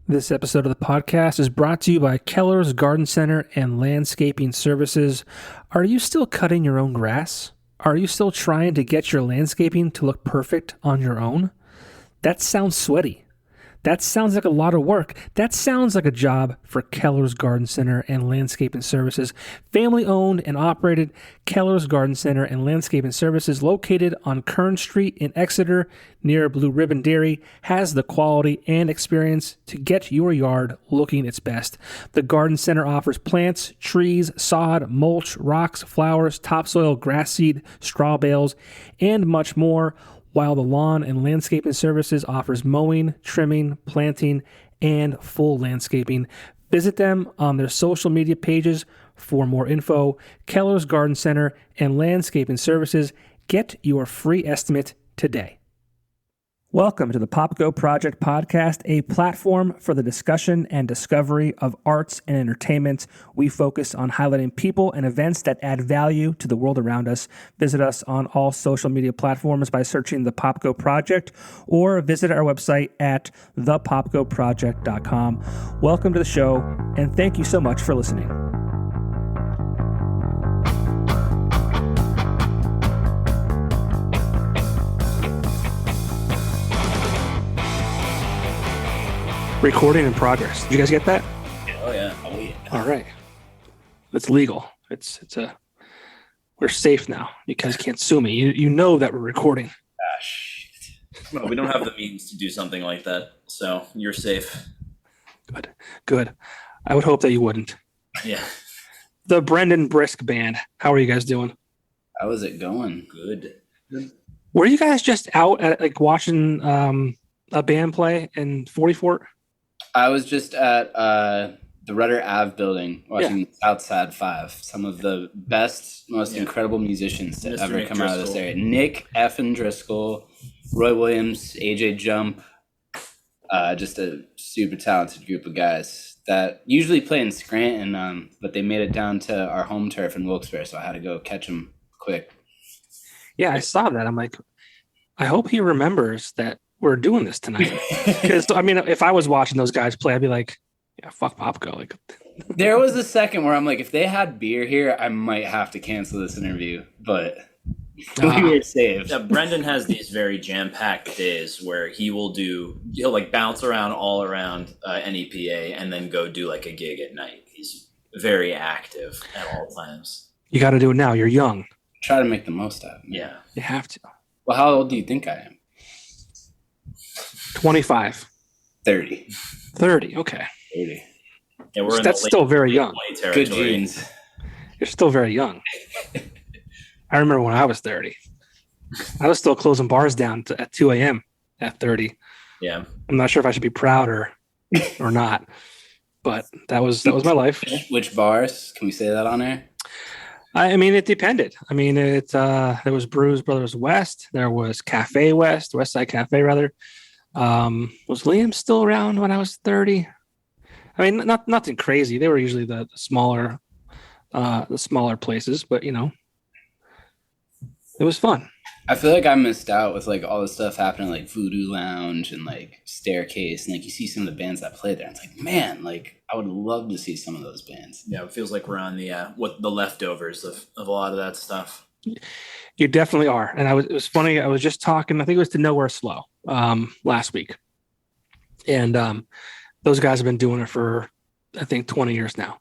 This episode of the podcast is brought to you by Keller's Garden Center and Landscaping Services. Are you still cutting your own grass? Are you still trying to get your landscaping to look perfect on your own? That sounds sweaty. That sounds like a lot of work. That sounds like a job for Keller's Garden Center and Landscaping Services. Family-owned and operated Keller's Garden Center and Landscaping Services, located on Kern Street in Exeter near Blue Ribbon Dairy, has the quality and experience to get your yard looking its best. The Garden Center offers plants, trees, sod, mulch, rocks, flowers, topsoil, grass seed, straw bales, and much more, while the Lawn and Landscaping Services offers mowing, trimming, planting, and full landscaping. Visit them on their social media pages for more info. Keller's Garden Center and Landscaping Services. Get your free estimate today. Welcome to the Popko Project podcast, a platform for the discussion and discovery of arts and entertainment. We focus on highlighting people and events that add value to the world around us. Visit us on all social media platforms by searching the Popko Project, or visit our website at thepopkoproject.com. Welcome to the show, and thank you so much for listening. Recording in progress. Did you guys get that? Oh yeah. All right. It's legal. We're safe now. You guys can't sue me. You know that we're recording. Ah, shit. Well, we don't have the means to do something like that, so you're safe. Good. I would hope that you wouldn't. Yeah. The Brendan Brisk Band. How are you guys doing? How is it going? Good. Were you guys just out at watching a band play in 44? I was just at the Rudder Ave building watching Outside 5. Some of the best, most incredible musicians to ever come out of this area. Nick effing Driscoll, Roy Williams, AJ Jump. Just a super talented group of guys that usually play in Scranton, but they made it down to our home turf in Wilkes-Barre, so I had to go catch them quick. Yeah, I saw that. I'm like, I hope he remembers that we're doing this tonight. Because I mean, if I was watching those guys play, I'd be like, yeah, fuck Popko. Like, there was a second where I'm like, if they had beer here, I might have to cancel this interview, but we were saved. Yeah, Brendan has these very jam-packed days where he'll like bounce around all around NEPA and then go do like a gig at night. He's very active at all times. You got to do it now. You're young. Try to make the most out of it. Yeah. You have to. Well, how old do you think I am? 25. 30. 30. Okay. 30. Yeah, That's still very young. Good genes. You're still very young. I remember when I was 30. I was still closing bars down at 2 a.m. at 30. Yeah. I'm not sure if I should be proud or not, but that was my life. Which bars? Can we say that on air? I mean, it depended. I mean, there was Brews Brothers West. There was Cafe West, West Side Cafe rather. Was Liam still around when I was 30? I mean, nothing crazy. They were usually the smaller places, but you know, it was fun. I feel like I missed out with like all the stuff happening, like Voodoo Lounge and like Staircase, and like you see some of the bands that play there. It's like, man, like I would love to see some of those bands. Yeah, it feels like we're on the leftovers of a lot of that stuff. You definitely are. And it was funny. I was just talking, I think it was to Nowhere Slow last week. And those guys have been doing it for, I think, 20 years now.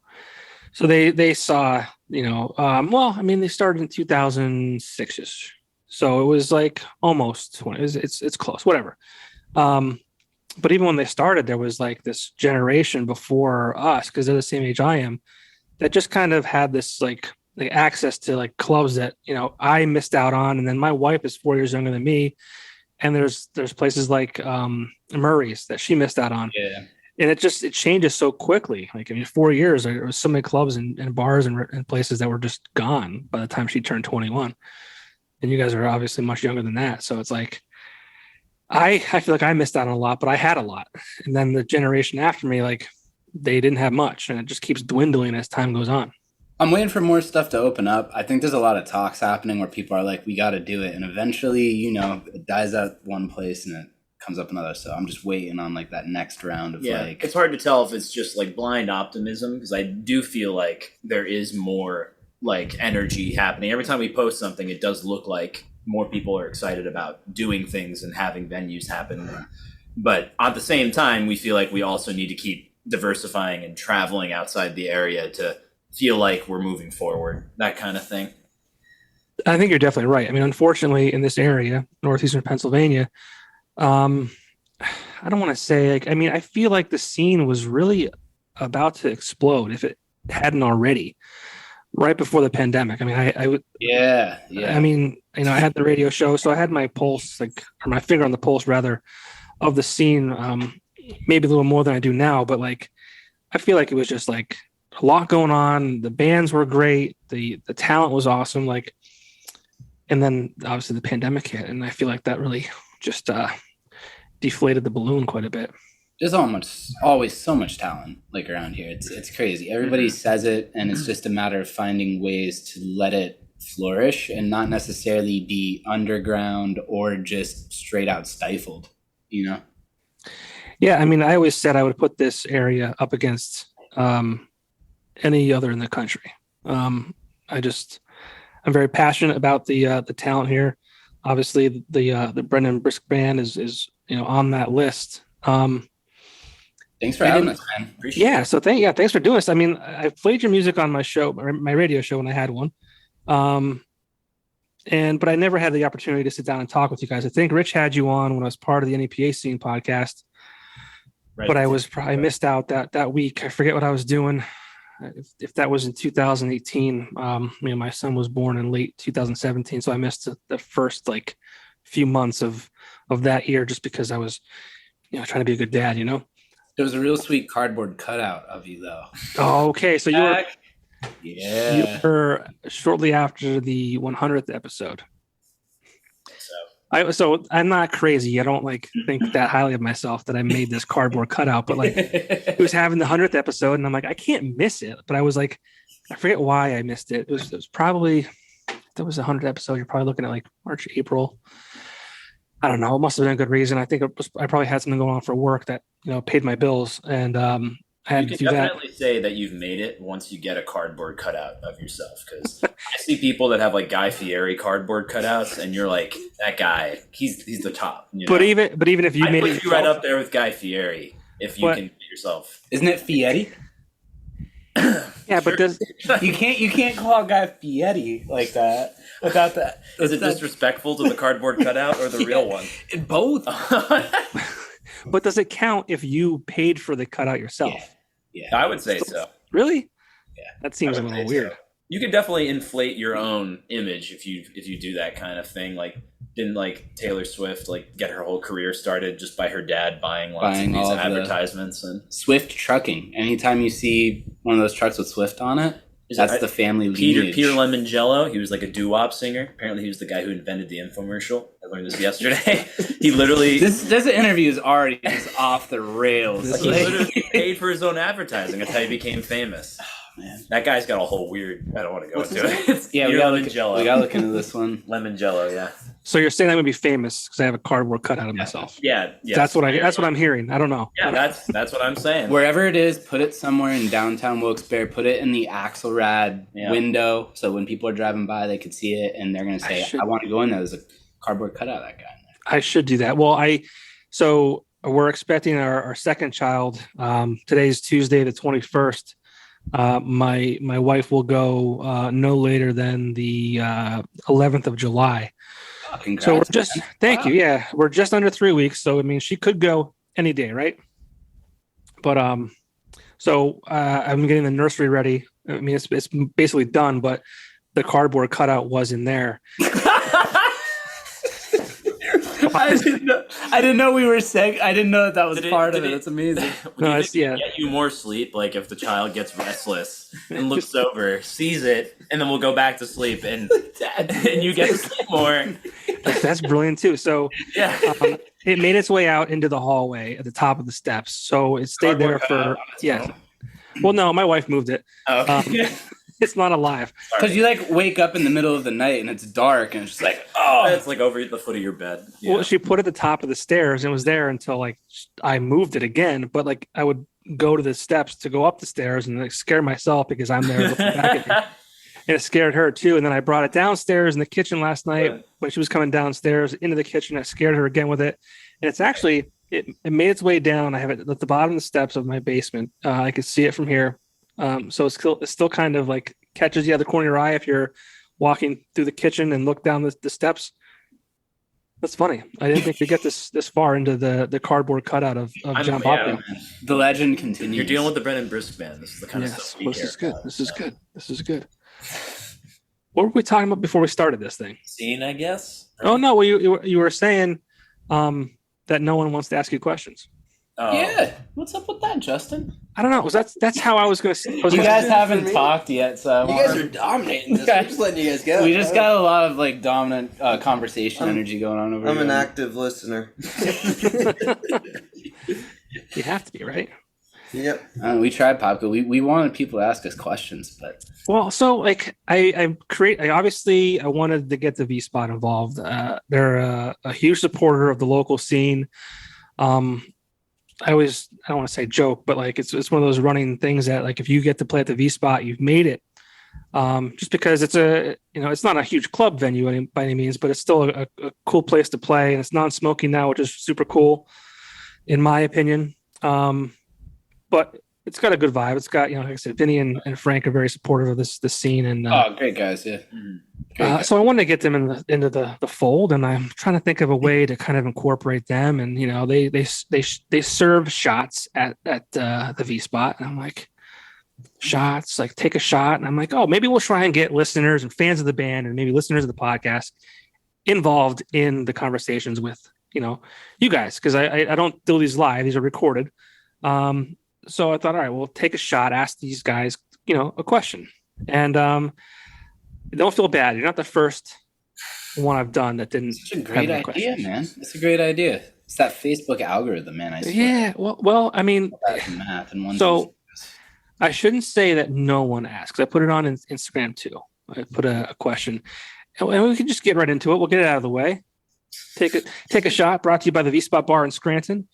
So they saw, they started in 2006-ish. So it was like almost 20. It's close, whatever. But even when they started, there was like this generation before us, because they're the same age I am, that just kind of had this like access to like clubs that, you know, I missed out on. And then my wife is 4 years younger than me. And there's places like Murray's that she missed out on. Yeah. And it changes so quickly. Like, I mean, 4 years, there was so many clubs and bars and places that were just gone by the time she turned 21. And you guys are obviously much younger than that. So it's like, I feel like I missed out on a lot, but I had a lot. And then the generation after me, like, they didn't have much, and it just keeps dwindling as time goes on. I'm waiting for more stuff to open up. I think there's a lot of talks happening where people are like, we got to do it. And eventually, you know, it dies out one place and it comes up another. So I'm just waiting on like that next round of like. It's hard to tell if it's just like blind optimism, because I do feel like there is more like energy happening. Every time we post something, it does look like more people are excited about doing things and having venues happen. But at the same time, we feel like we also need to keep diversifying and traveling outside the area to feel like we're moving forward, that kind of thing. I think you're definitely right. I mean, unfortunately, in this area, northeastern Pennsylvania, I don't want to say, like, I mean, I feel like the scene was really about to explode if it hadn't already, right before the pandemic. I mean, I would, yeah. I mean, you know, I had the radio show, so I had my pulse, like, or my finger on the pulse, rather, of the scene, maybe a little more than I do now, but like, I feel like it was just like a lot going on. The bands were great. The talent was awesome. Like, and then obviously the pandemic hit, and I feel like that really just deflated the balloon quite a bit. There's always so much talent like around here. It's crazy. Everybody says it, and it's just a matter of finding ways to let it flourish and not necessarily be underground or just straight out stifled, you know? Yeah, I mean, I always said I would put this area up against any other in the country. I'm very passionate about the talent here. Obviously, the Brendan Brisk Band is on that list. Thanks for having us, man. Appreciate it. So thanks for doing this. I mean, I played your music on my show, my radio show, when I had one, but I never had the opportunity to sit down and talk with you guys. I think Rich had you on when I was part of the NEPA Scene podcast, right, but I missed out that week. I forget what I was doing. If that was in 2018, my son was born in late 2017, so I missed the first like few months of that year just because I was, trying to be a good dad. There was a real sweet cardboard cutout of you, though. Oh, okay. So you were shortly after the 100th episode. So I'm not crazy. I don't think that highly of myself that I made this cardboard cutout, but it was having the 100th episode, and I'm like, I can't miss it. But I was like, I forget why I missed it. It was probably, if that was the 100th episode, you're probably looking at like March, April. I don't know. It must have been a good reason. I think I probably had something going on for work that paid my bills, and I had to do that. You can definitely say that you've made it once you get a cardboard cutout of yourself, because I see people that have like Guy Fieri cardboard cutouts, and you're like, that guy, he's the top. But even if you made it, you right up there with Guy Fieri if you can do it yourself. Isn't it Fieri? Yeah, but you can't call a guy Fieri like that without that. Is it disrespectful to the cardboard cutout or the real one? Both. But does it count if you paid for the cutout yourself? Yeah, I would say so. Really? Yeah, that seems a little weird. So. You can definitely inflate your own image if you do that kind of thing. Like, didn't Taylor Swift get her whole career started just by her dad buying lots of these advertisements and Swift trucking. Anytime you see one of those trucks with Swift on it, that's the family lineage. Peter Lemongello, he was like a doo-wop singer. Apparently, he was the guy who invented the infomercial. I learned this yesterday. He literally this interview is already just off the rails. He literally paid for his own advertising. That's how he became famous. Man, that guy's got a whole weird. I don't want to go into it. Yeah, we gotta look into this one. Lemongello, yeah. So you're saying I'm gonna be famous because I have a cardboard cutout of myself? Yeah, yes. That's what I'm hearing. I don't know. Yeah, that's what I'm saying. Wherever it is, put it somewhere in downtown Wilkes-Barre. Put it in the Axelrad window, so when people are driving by, they could see it, and they're gonna say, "I want to go in there." There's a cardboard cutout of that guy in there. I should do that. Well, so we're expecting our second child. Today's Tuesday, the 21st. My wife will go no later than the 11th of July. Oh, congrats, so we're just thank you. Yeah, we're just under 3 weeks. So I mean, she could go any day, right? But I'm getting the nursery ready. I mean, it's basically done, but the cardboard cutout was in there. I didn't know we were saying. I didn't know that was part of it. It's amazing. Get you more sleep. Like if the child gets restless and looks over, sees it, and then we'll go back to sleep, and you get to sleep more. That's brilliant too. So yeah, it made its way out into the hallway at the top of the steps. So it stayed there for Well, no, my wife moved it. Oh, okay. It's not alive. Because you like wake up in the middle of the night and it's dark and it's just like, oh, it's like over the foot of your bed. Yeah. Well, she put it at the top of the stairs and it was there until like I moved it again. But like I would go to the steps to go up the stairs and like scare myself because I'm there looking back at me. And it scared her too. And then I brought it downstairs in the kitchen last night when she was coming downstairs into the kitchen. I scared her again with it. And it's actually, it made its way down. I have it at the bottom of the steps of my basement. I could see it from here. So it's still kind of like catches you out of the corner of your eye if you're walking through the kitchen and look down the steps. That's funny. I didn't think to get this far into the cardboard cutout of John Popko. The legend continues. You're dealing with the Brendan Brisk Band. This is the kind of stuff. This is good. This is good. This is good. What were we talking about before we started this thing? Scene, I guess. Right? Oh no, well, you were saying that no one wants to ask you questions. Oh. Yeah, what's up with that, Justin? I don't know. That's how I was going to say. You guys haven't talked yet, so you guys are dominating this. I'm just letting you guys go. We just got a lot of like dominant conversation energy going on over here. I'm an active listener. You have to be, right? Yep. We tried Popko. We wanted people to ask us questions, but so like I wanted to get the V Spot involved. They're a huge supporter of the local scene. I don't want to say joke, but like it's one of those running things that like if you get to play at the V Spot, you've made it. Just because it's it's not a huge club venue by any means, but it's still a cool place to play, and it's non-smoking now, which is super cool, in my opinion. But it's got a good vibe. It's got, like I said, Vinny and Frank are very supportive of this scene, and great guys, yeah. So I wanted to get them into the fold, and I'm trying to think of a way to kind of incorporate them. And they serve shots at the V Spot, and I'm like, shots, like take a shot, and I'm like, oh, maybe we'll try and get listeners and fans of the band, and maybe listeners of the podcast involved in the conversations with you guys, because I don't do these live; these are recorded. So I thought, all right, we'll take a shot, ask these guys, a question. And don't feel bad. You're not the first one I've done that didn't. Such a great idea, questions. Man. It's a great idea. It's that Facebook algorithm, man. I swear. Yeah. Well, I mean, so I shouldn't say that no one asks. I put it on Instagram too. I put a question, and we can just get right into it. We'll get it out of the way. Take a shot. Brought to you by the V Spot Bar in Scranton.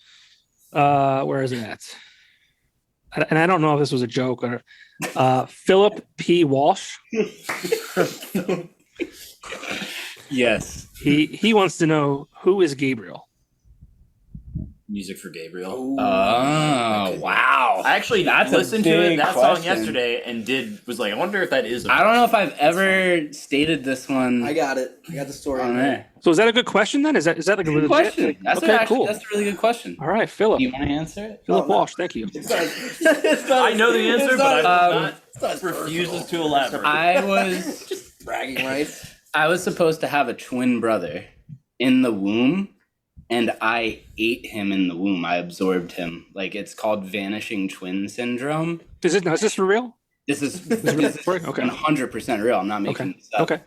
Where is it at? And I don't know if this was a joke or Philip P. Walsh. Yes. He wants to know, who is Gabriel? Music for Gabriel. Oh, wow. I actually listened to that song yesterday and was like, I wonder if that is I don't know if I've ever stated this one. I got it. I got the story on there. So is that a good question then? Is that like a good question? Cool. That's a really good question. All right, Philip. Do you want to answer it? Philip Walsh, thank you. I know the answer, but I refuses to elaborate. I was just bragging rights. I was supposed to have a twin brother in the womb, and I ate him in the womb. I absorbed him. Like, it's called vanishing twin syndrome. Is this for real? This is 100% real. I'm not making this up. Okay.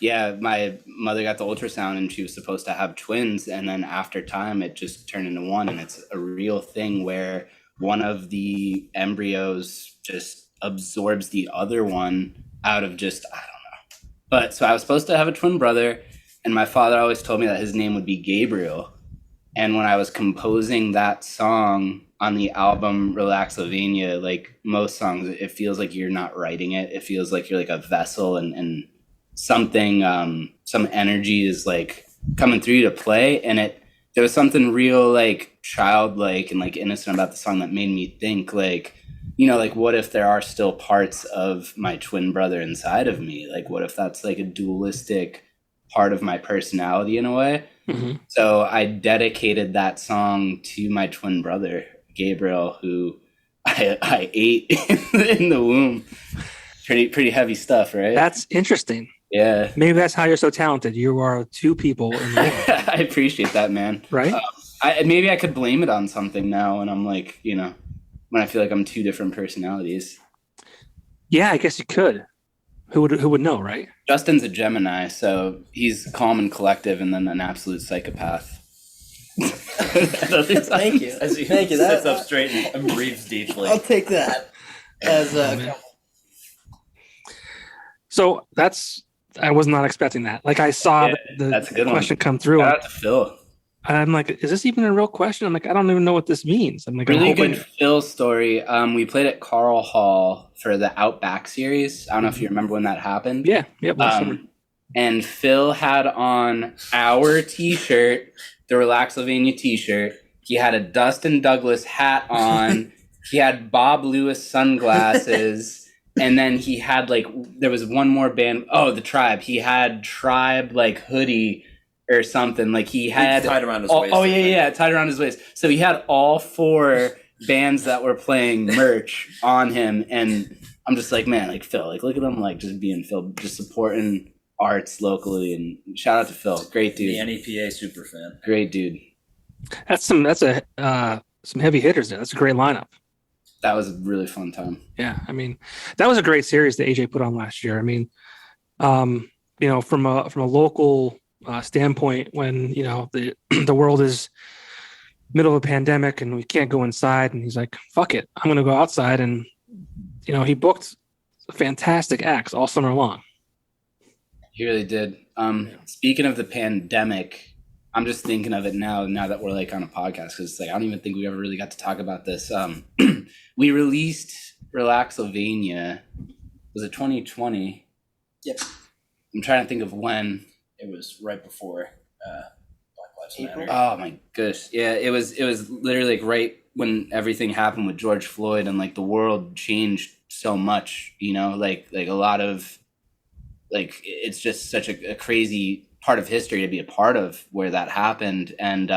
Yeah, my mother got the ultrasound and she was supposed to have twins, and then after time it just turned into one, and it's a real thing where one of the embryos just absorbs the other one out of just, I don't know. But so I was supposed to have a twin brother, and my father always told me that his name would be Gabriel. And when I was composing that song on the album Relaxovania, like most songs, it feels like you're not writing it. It feels like you're like a vessel, and something, some energy is like coming through you to play. And there was something real like childlike and like innocent about the song that made me think like, like what if there are still parts of my twin brother inside of me? Like what if that's like a dualistic part of my personality in a way? Mm-hmm. So I dedicated that song to my twin brother, Gabriel, who I ate in the womb. Pretty heavy stuff, right? That's interesting. Yeah. Maybe that's how you're so talented. You are two people in the world. I appreciate that, man. Right? Maybe I could blame it on something now, and I'm like, when I feel like I'm two different personalities. Yeah, I guess you could. Who would know, right? Justin's a Gemini, so he's calm and collective, and then an absolute psychopath. Thank you. As he Thank you. Sits up straight and breathes deeply. I'll take that as So I was not expecting that. Like I saw that's a good question one. come through. Shout out to Phil. I'm like, is this even a real question? I'm like, I don't even know what this means. I'm like, Really good Phil story. We played at Carl Hall for the Outback series. I don't know if you remember when that happened. Yeah. Last summer. And Phil had on our T-shirt, the Relaxylvania T-shirt. He had a Dustin Douglas hat on. He had Bob Lewis sunglasses. And then he had there was one more band. Oh, the Tribe. He had Tribe hoodie or something. Like he had tied around his waist. Oh yeah, tied around his waist. So he had all 4 bands that were playing merch on him, and I'm just like, man, Phil, look at him, just being Phil, just supporting arts locally, and shout out to Phil, great dude. The NEPA super fan, great dude. That's some heavy hitters there. That's a great lineup. That was a really fun time. Yeah, I mean, that was a great series that AJ put on last year. I mean, from a local standpoint, when the world is middle of a pandemic and we can't go inside, and he's like, fuck it, I'm gonna go outside, and he booked fantastic acts all summer long. He really did. Speaking of the pandemic, I'm just thinking of it now that we're on a podcast, because I don't even think we ever really got to talk about this. We released Relaxylvania, was it 2020? Yep. I'm trying to think of when. It was right before Black Lives Matter. Oh my gosh. Yeah, it was literally right when everything happened with George Floyd, and the world changed so much, a lot of it's just such a crazy part of history to be a part of, where that happened. And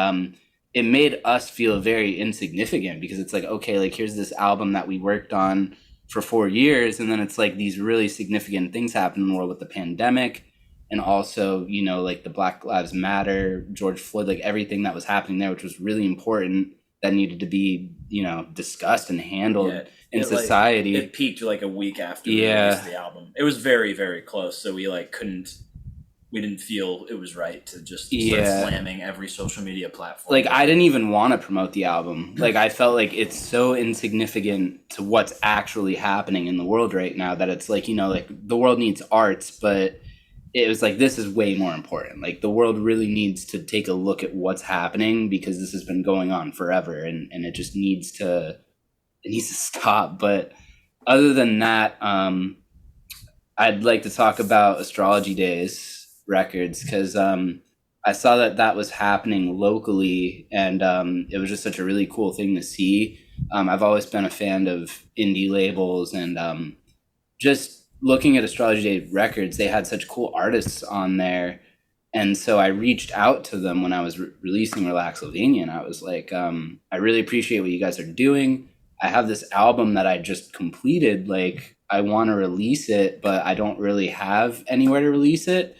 it made us feel very insignificant, because it's okay, here's this album that we worked on for 4 years, and then it's these really significant things happen in the world with the pandemic. And also, the Black Lives Matter, George Floyd, everything that was happening there, which was really important, that needed to be, discussed and handled in society. It peaked a week after we released the album. It was very, very close. So we we didn't feel it was right to just start slamming every social media platform. I didn't even want to promote the album. I felt it's so insignificant to what's actually happening in the world right now, that it's the world needs arts, but it was this is way more important. The world really needs to take a look at what's happening, because this has been going on forever, and it just needs to stop. But other than that, I'd like to talk about Astrology Days Records, because I saw that was happening locally, and it was just such a really cool thing to see. I've always been a fan of indie labels, and just looking at Astrology Day Records, they had such cool artists on there. And so I reached out to them when I was releasing Relaxylvania, and I was like, I really appreciate what you guys are doing. I have this album that I just completed. I want to release it, but I don't really have anywhere to release it.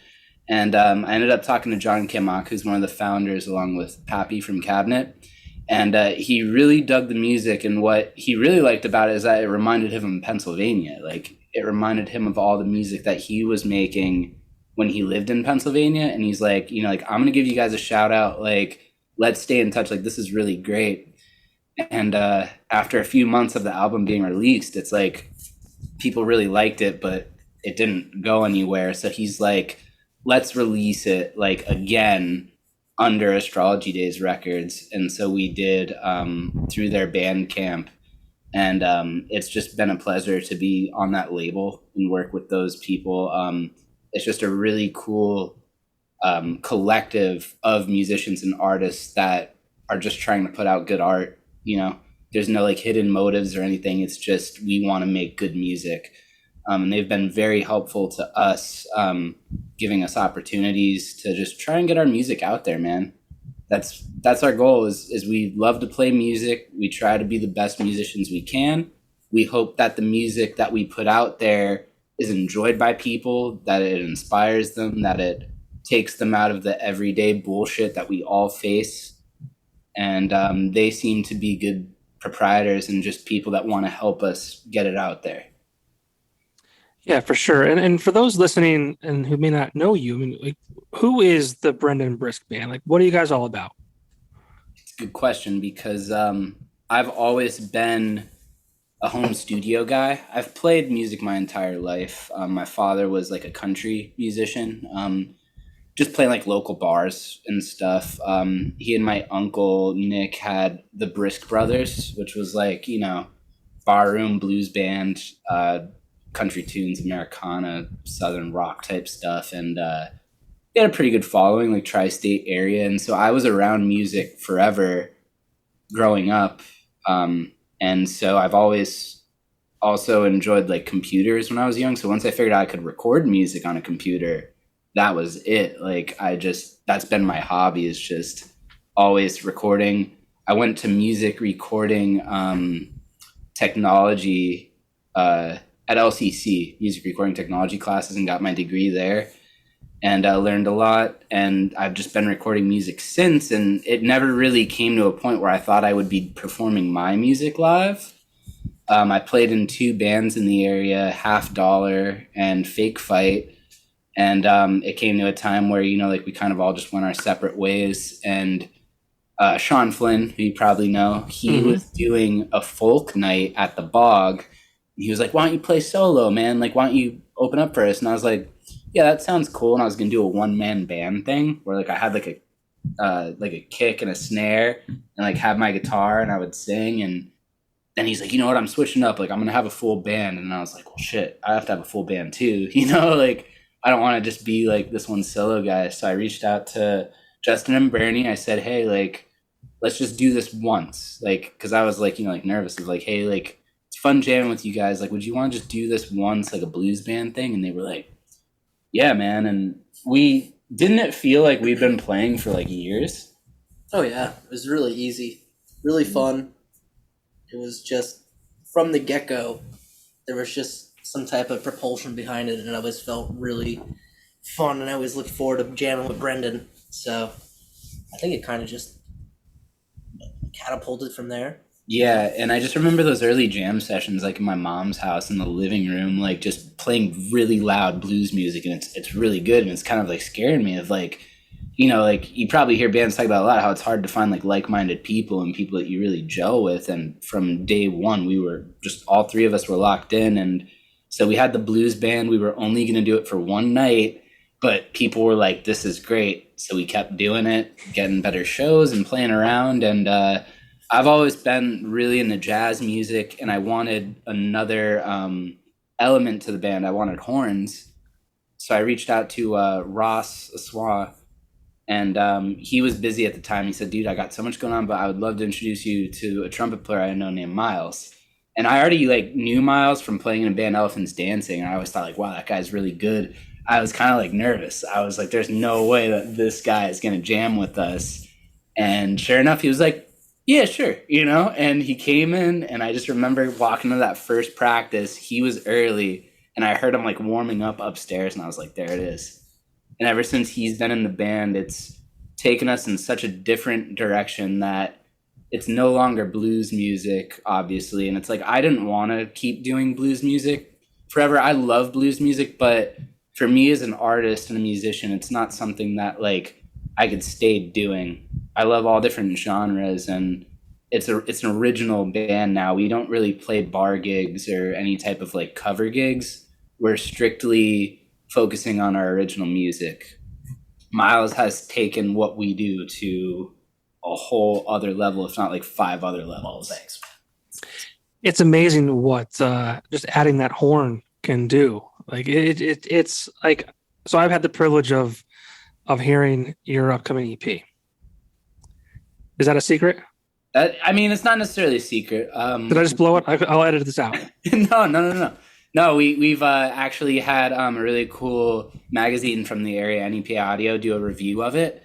And I ended up talking to John Kimmock, who's one of the founders, along with Pappy from Cabinet. And he really dug the music, and what he really liked about it is that it reminded him of Pennsylvania. It reminded him of all the music that he was making when he lived in Pennsylvania. And he's like, I'm going to give you guys a shout out. Let's stay in touch. This is really great. And after a few months of the album being released, it's people really liked it, but it didn't go anywhere. So he's like, let's release it again under Astrology Days Records. And so we did through their Bandcamp. And it's just been a pleasure to be on that label and work with those people. It's just a really cool collective of musicians and artists that are just trying to put out good art. There's no hidden motives or anything. It's just, we want to make good music. And they've been very helpful to us, giving us opportunities to just try and get our music out there, man. That's our goal is we love to play music. We try to be the best musicians we can. We hope that the music that we put out there is enjoyed by people, that it inspires them, that it takes them out of the everyday bullshit that we all face. And they seem to be good proprietors and just people that want to help us get it out there. Yeah, for sure. And for those listening and who may not know you, who is the Brendan Brisk Band? What are you guys all about? It's a good question, because I've always been a home studio guy. I've played music my entire life. My father was like a country musician, just playing like local bars and stuff. He and my uncle Nick had the Brisk Brothers, which was like, barroom blues band, country tunes, Americana, Southern rock type stuff. And they had a pretty good following, like tri-state area. And so I was around music forever growing up. And so I've always also enjoyed like computers when I was young. So once I figured out I could record music on a computer, that was it. Like that's been my hobby, is just always recording. I went to music recording technology at LCC, music recording technology classes, and got my degree there. And I learned a lot, and I've just been recording music since, and it never really came to a point where I thought I would be performing my music live. I played in 2 bands in the area, Half Dollar and Fake Fight, and it came to a time where, we kind of all just went our separate ways, and Sean Flynn, who you probably know, he was doing a folk night at the Bog. He was like, why don't you play solo, man? Like, why don't you open up for us? And I was like, yeah, that sounds cool. And I was going to do a one-man band thing where like I had like a kick and a snare and like have my guitar and I would sing. And then he's like, you know what? I'm switching up. Like, I'm going to have a full band. And I was like, well, shit, I have to have a full band too. Like, I don't want to just be like this one solo guy. So I reached out to Justin and Bernie. I said, hey, like, let's just do this once. Like, cause I was like, like nervous of like, hey, like, it's fun jamming with you guys. Like, would you want to just do this once, like a blues band thing? And they were like, yeah, man. And didn't it feel like we've been playing for like years? Oh yeah, it was really easy, really fun. It was just from the get-go, there was just some type of propulsion behind it, and it always felt really fun, and I always looked forward to jamming with Brendan. So I think it kind of just catapulted from there. Yeah, and I just remember those early jam sessions, like in my mom's house in the living room, like just playing really loud blues music, and it's really good, and it's kind of like scaring me of like, like you probably hear bands talk about a lot how it's hard to find like like-minded people and people that you really gel with, and from day one we were just, all 3 of us were locked in, and so we had the blues band. We were only going to do it for one night, but people were like, this is great, so we kept doing it, getting better shows and playing around, and I've always been really into jazz music, and I wanted another element to the band. I wanted horns. So I reached out to Ross Aswa, and he was busy at the time. He said, dude, I got so much going on, but I would love to introduce you to a trumpet player I know named Miles. And I already like knew Miles from playing in a band, Elephants Dancing, and I always thought like, wow, that guy's really good. I was kind of like nervous. I was like, there's no way that this guy is going to jam with us. And sure enough, he was like, yeah, sure, and he came in, and I just remember walking to that first practice. He was early, and I heard him like warming up upstairs, and I was like, there it is. And ever since he's been in the band, it's taken us in such a different direction that it's no longer blues music, obviously. And it's like, I didn't want to keep doing blues music forever. I love blues music, but for me as an artist and a musician, it's not something that like I could stay doing. I love all different genres, and it's an original band now. We don't really play bar gigs or any type of like cover gigs. We're strictly focusing on our original music. Miles has taken what we do to a whole other level, if not like 5 other levels. Oh, thanks. It's amazing what just adding that horn can do. Like it's like, so I've had the privilege of hearing your upcoming EP. Is that a secret? I mean, it's not necessarily a secret. Did I just blow it? I'll edit this out. No. No, we've actually had a really cool magazine from the area, NEPA Audio, do a review of it.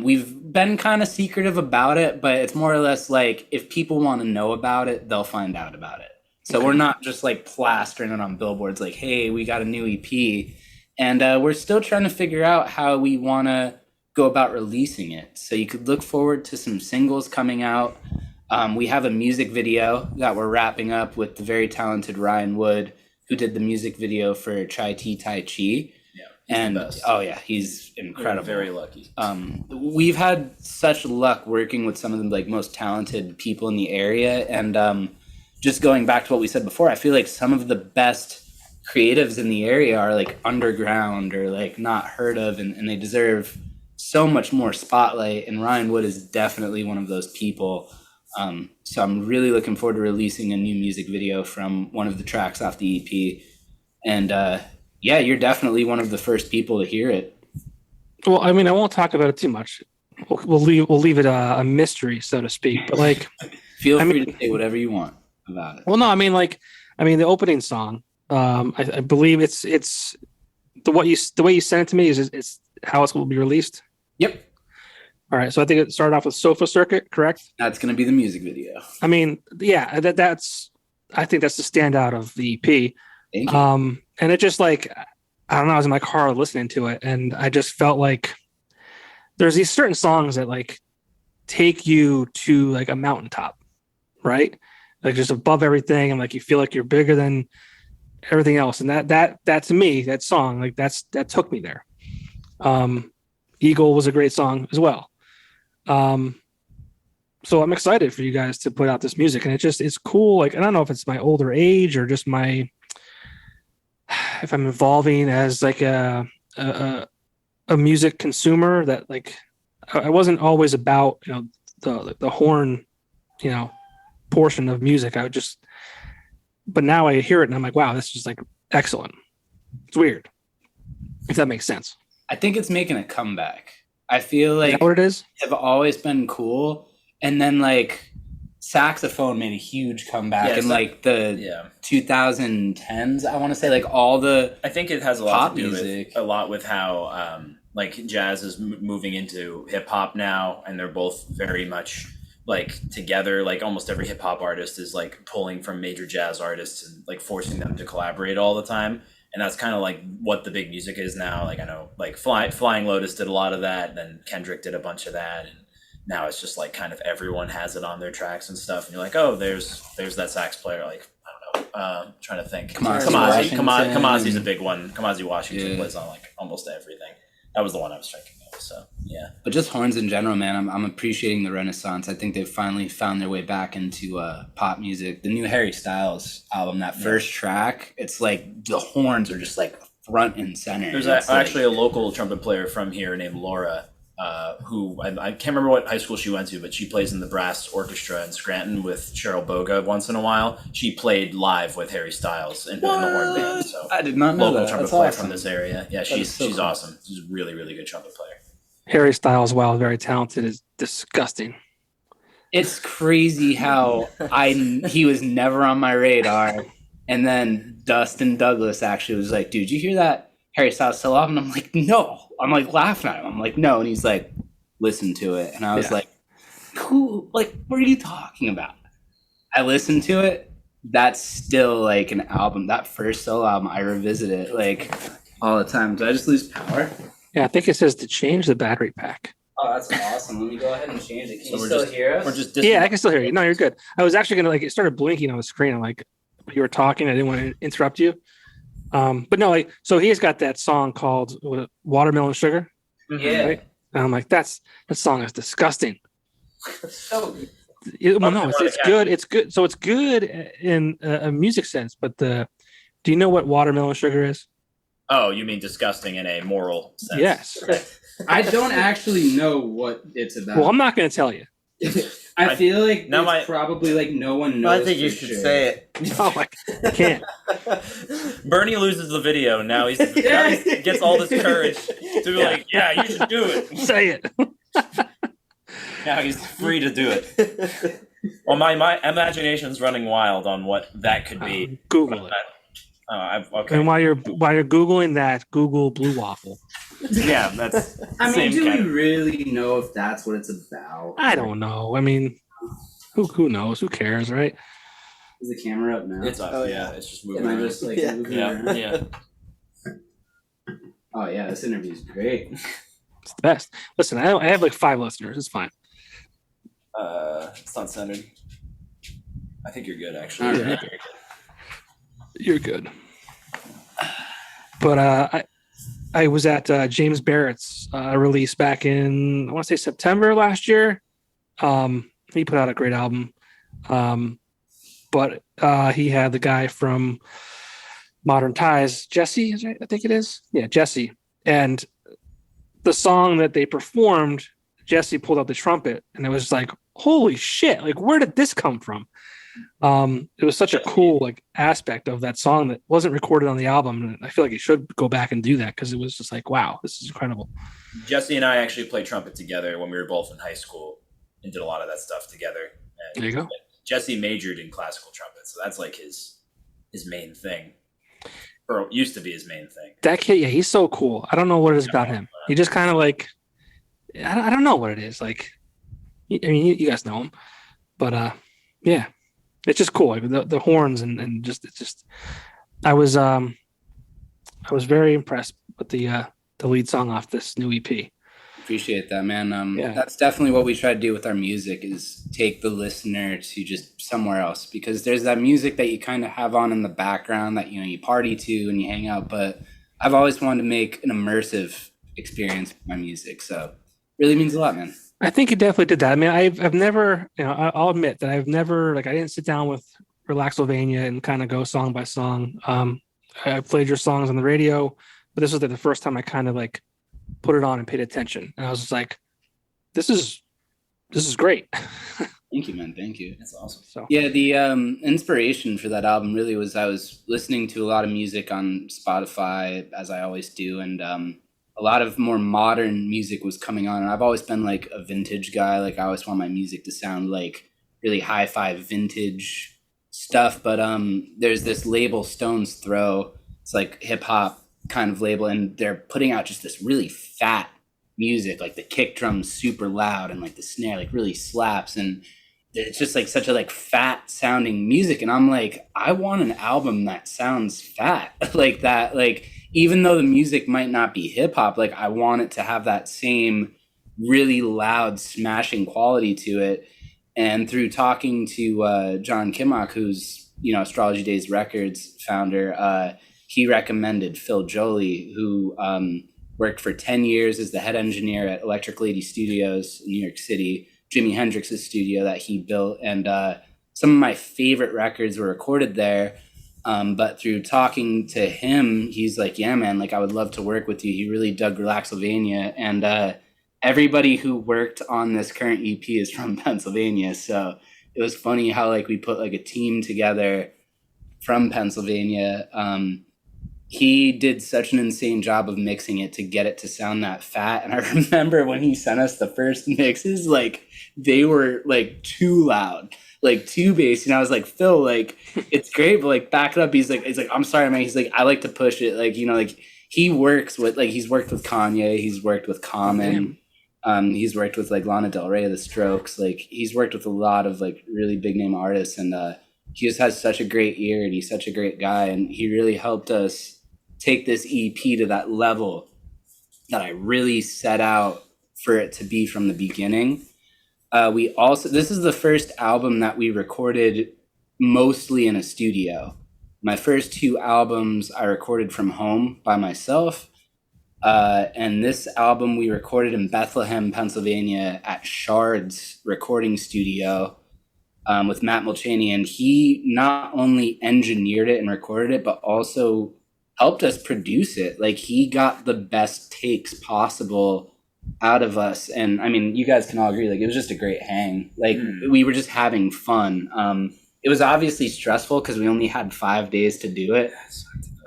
We've been kind of secretive about it, but it's more or less like if people want to know about it, they'll find out about it. So We're not just like plastering it on billboards like, hey, we got a new EP. And we're still trying to figure out how we want to go about releasing it. So you could look forward to some singles coming out. We have a music video that we're wrapping up with the very talented Ryan Wood, who did the music video for Chai Tea Tai Chi. Yeah, and oh yeah, he's incredible. We're very lucky. We've had such luck working with some of the like most talented people in the area, and just going back to what we said before, I feel like some of the best creatives in the area are like underground or like not heard of, and they deserve so much more spotlight, and Ryan Wood is definitely one of those people. So I'm really looking forward to releasing a new music video from one of the tracks off the EP. And yeah, you're definitely one of the first people to hear it. Well, I mean, I won't talk about it too much. We'll leave it a mystery, so to speak. But like, feel free to say whatever you want about it. Well, no, I mean the opening song. I believe it's the way you sent it to me is how it's going to be released. Yep. All right, so I think it started off with Sofa Circuit, correct? That's going to be the music video. I mean, yeah, I think that's the standout of the EP. Thank you. And it just like, I don't know, I was in my car listening to it, and I just felt like there's these certain songs that like take you to like a mountaintop, right? Like just above everything, and like you feel like you're bigger than everything else. And that to me, that song, like that took me there. Eagle was a great song as well. So I'm excited for you guys to put out this music, and it's cool. Like, I don't know if it's my older age or just if I'm evolving as like a music consumer, that like I wasn't always about, the horn, portion of music. But now I hear it and I'm like, wow, this is like excellent. It's weird, if that makes sense. I think it's making a comeback. I feel like what it is? Have always been cool, and then like saxophone made a huge comeback in like the 2010s. I want to say like all the I think it has a lot to do with how like jazz is moving into hip hop now, and they're both very much like together. Like almost every hip hop artist is like pulling from major jazz artists and like forcing them to collaborate all the time. And that's kind of like what the big music is now. Like I know like Flying Lotus did a lot of that, and then Kendrick did a bunch of that, and now it's just like kind of everyone has it on their tracks and stuff. And you're like, oh, there's that sax player. Like I don't know, trying to think. Kamazi's a big one. Kamazi Washington plays on like almost everything. That was the one I was thinking of. So yeah. But just horns in general, man. I'm appreciating the renaissance. I think they've finally found their way back into pop music. The new Harry Styles album, that first track, it's like the horns are just like front and center. There's actually a local trumpet player from here named Laura, who I can't remember what high school she went to, but she plays in the brass orchestra in Scranton with Cheryl Boga once in a while. She played live with Harry Styles in the horn band. So I did not know local that. trumpet That's player awesome. from this area. Yeah, she's cool. awesome. She's a really, really good trumpet player. Harry Styles, while very talented, is disgusting. It's crazy how he was never on my radar, and then Dustin Douglas actually was like, "Dude, you hear that Harry Styles solo album?" And I'm like, "No." I'm like laughing at him. I'm like, "No," and he's like, "Listen to it," and I was like, "Cool. Like, what are you talking about?" I listened to it. That's still like an album. That first solo album, I revisit it like all the time. Did I just lose power? Yeah, I think it says to change the battery pack. Oh, that's awesome. Let me go ahead and change it. Can you still hear us? Yeah, I can still hear you. No, you're good. I was actually gonna it started blinking on the screen. I'm like, you were talking. I didn't want to interrupt you. But no, like, so he's got that song called Watermelon Sugar. Yeah. Right? And I'm like, that song is disgusting. So Well, no, it's good. It's good. So it's good in a music sense. But do you know what watermelon sugar is? Oh, you mean disgusting in a moral sense? Yes. I don't actually know what it's about. Well, I'm not going to tell you. I feel like it's probably like no one knows. I think you should say it. No, I can't. Bernie loses the video. Now he gets all this courage to be like, yeah, you should do it. Say it. Now he's free to do it. Well, my imagination's running wild on what that could be. Google it. Okay. And while you're Googling that, Google Blue Waffle. Yeah, that's. I mean, do we really know if that's what it's about? I don't know. I mean, who knows? Who cares, right? Is the camera up now? It's up. Oh, yeah, it's just moving. Am I just like moving around? Yeah. Oh yeah, this interview is great. It's the best. Listen, I have like 5 listeners. It's fine. It's not centered. I think you're good, actually. All right. You're good. But I was at James Barrett's release back in, I want to say September last year. He put out a great album. but he had the guy from Modern Ties, Jesse, I think it is. Yeah, Jesse. And the song that they performed, Jesse pulled out the trumpet, and it was like, holy shit, like where did this come from? It was such a cool like aspect of that song that wasn't recorded on the album, and I feel like he should go back and do that because it was just like, wow, this is incredible. Jesse and I actually played trumpet together when we were both in high school and did a lot of that stuff together. And there you go. Jesse majored in classical trumpet, so that's like his main thing, or used to be his main thing. That kid, yeah, he's so cool. I don't know what it is about him. He just kind of like, I don't know what it is. Like, I mean, you guys know him, but yeah, it's just cool. Like the horns and just it's just. I was very impressed with the lead song off this new EP. Appreciate that, man. That's definitely what we try to do with our music, is take the listener to just somewhere else, because there's that music that you kind of have on in the background that, you know, you party to and you hang out, but I've always wanted to make an immersive experience with my music, so it really means a lot, man. I think you definitely did that. I mean, I've never, you know, I'll admit that I've never, like, I didn't sit down with Relaxylvania and kind of go song by song. I played your songs on the radio, but this was like the first time I kind of like put it on and paid attention, and I was just like, this is great. Thank you, man. Thank you. That's awesome. So yeah, the inspiration for that album really was, I was listening to a lot of music on Spotify, as I always do, and a lot of more modern music was coming on, and I've always been like a vintage guy. Like, I always want my music to sound like really hi-fi vintage stuff, but there's this label, Stone's Throw. It's like hip-hop kind of label, and they're putting out just this really fat music, like the kick drum's super loud and like the snare like really slaps, and it's just like such a like fat sounding music, and I'm like, I want an album that sounds fat like that. Like, even though the music might not be hip hop, like I want it to have that same really loud smashing quality to it. And through talking to John Kimmock, who's, you know, Astrology Days Records founder, he recommended Phil Jolie, who worked for 10 years as the head engineer at Electric Lady Studios in New York City, Jimi Hendrix's studio that he built. And some of my favorite records were recorded there. But through talking to him, he's like, yeah, man, like I would love to work with you. He really dug Relaxylvania. And everybody who worked on this current EP is from Pennsylvania. So it was funny how like we put like a team together from Pennsylvania. He did such an insane job of mixing it to get it to sound that fat. And I remember when he sent us the first mixes, like they were like too loud, like too bass. And I was like, Phil, like it's great, but like back it up. He's like, I'm sorry, man. He's like, I like to push it. Like, you know, like he works with, like, he's worked with Kanye, he's worked with Common. He's worked with like Lana Del Rey, The Strokes. Like he's worked with a lot of like really big name artists, and he just has such a great ear, and he's such a great guy, and he really helped us take this EP to that level that I really set out for it to be from the beginning. This is the first album that we recorded mostly in a studio. My first two albums I recorded from home by myself. And this album we recorded in Bethlehem, Pennsylvania at Shard's recording studio with Matt Mulchaney. And he not only engineered it and recorded it, but also helped us produce it. Like he got the best takes possible out of us. And I mean, you guys can all agree, like it was just a great hang. Like we were just having fun. It was obviously stressful because we only had 5 days to do it.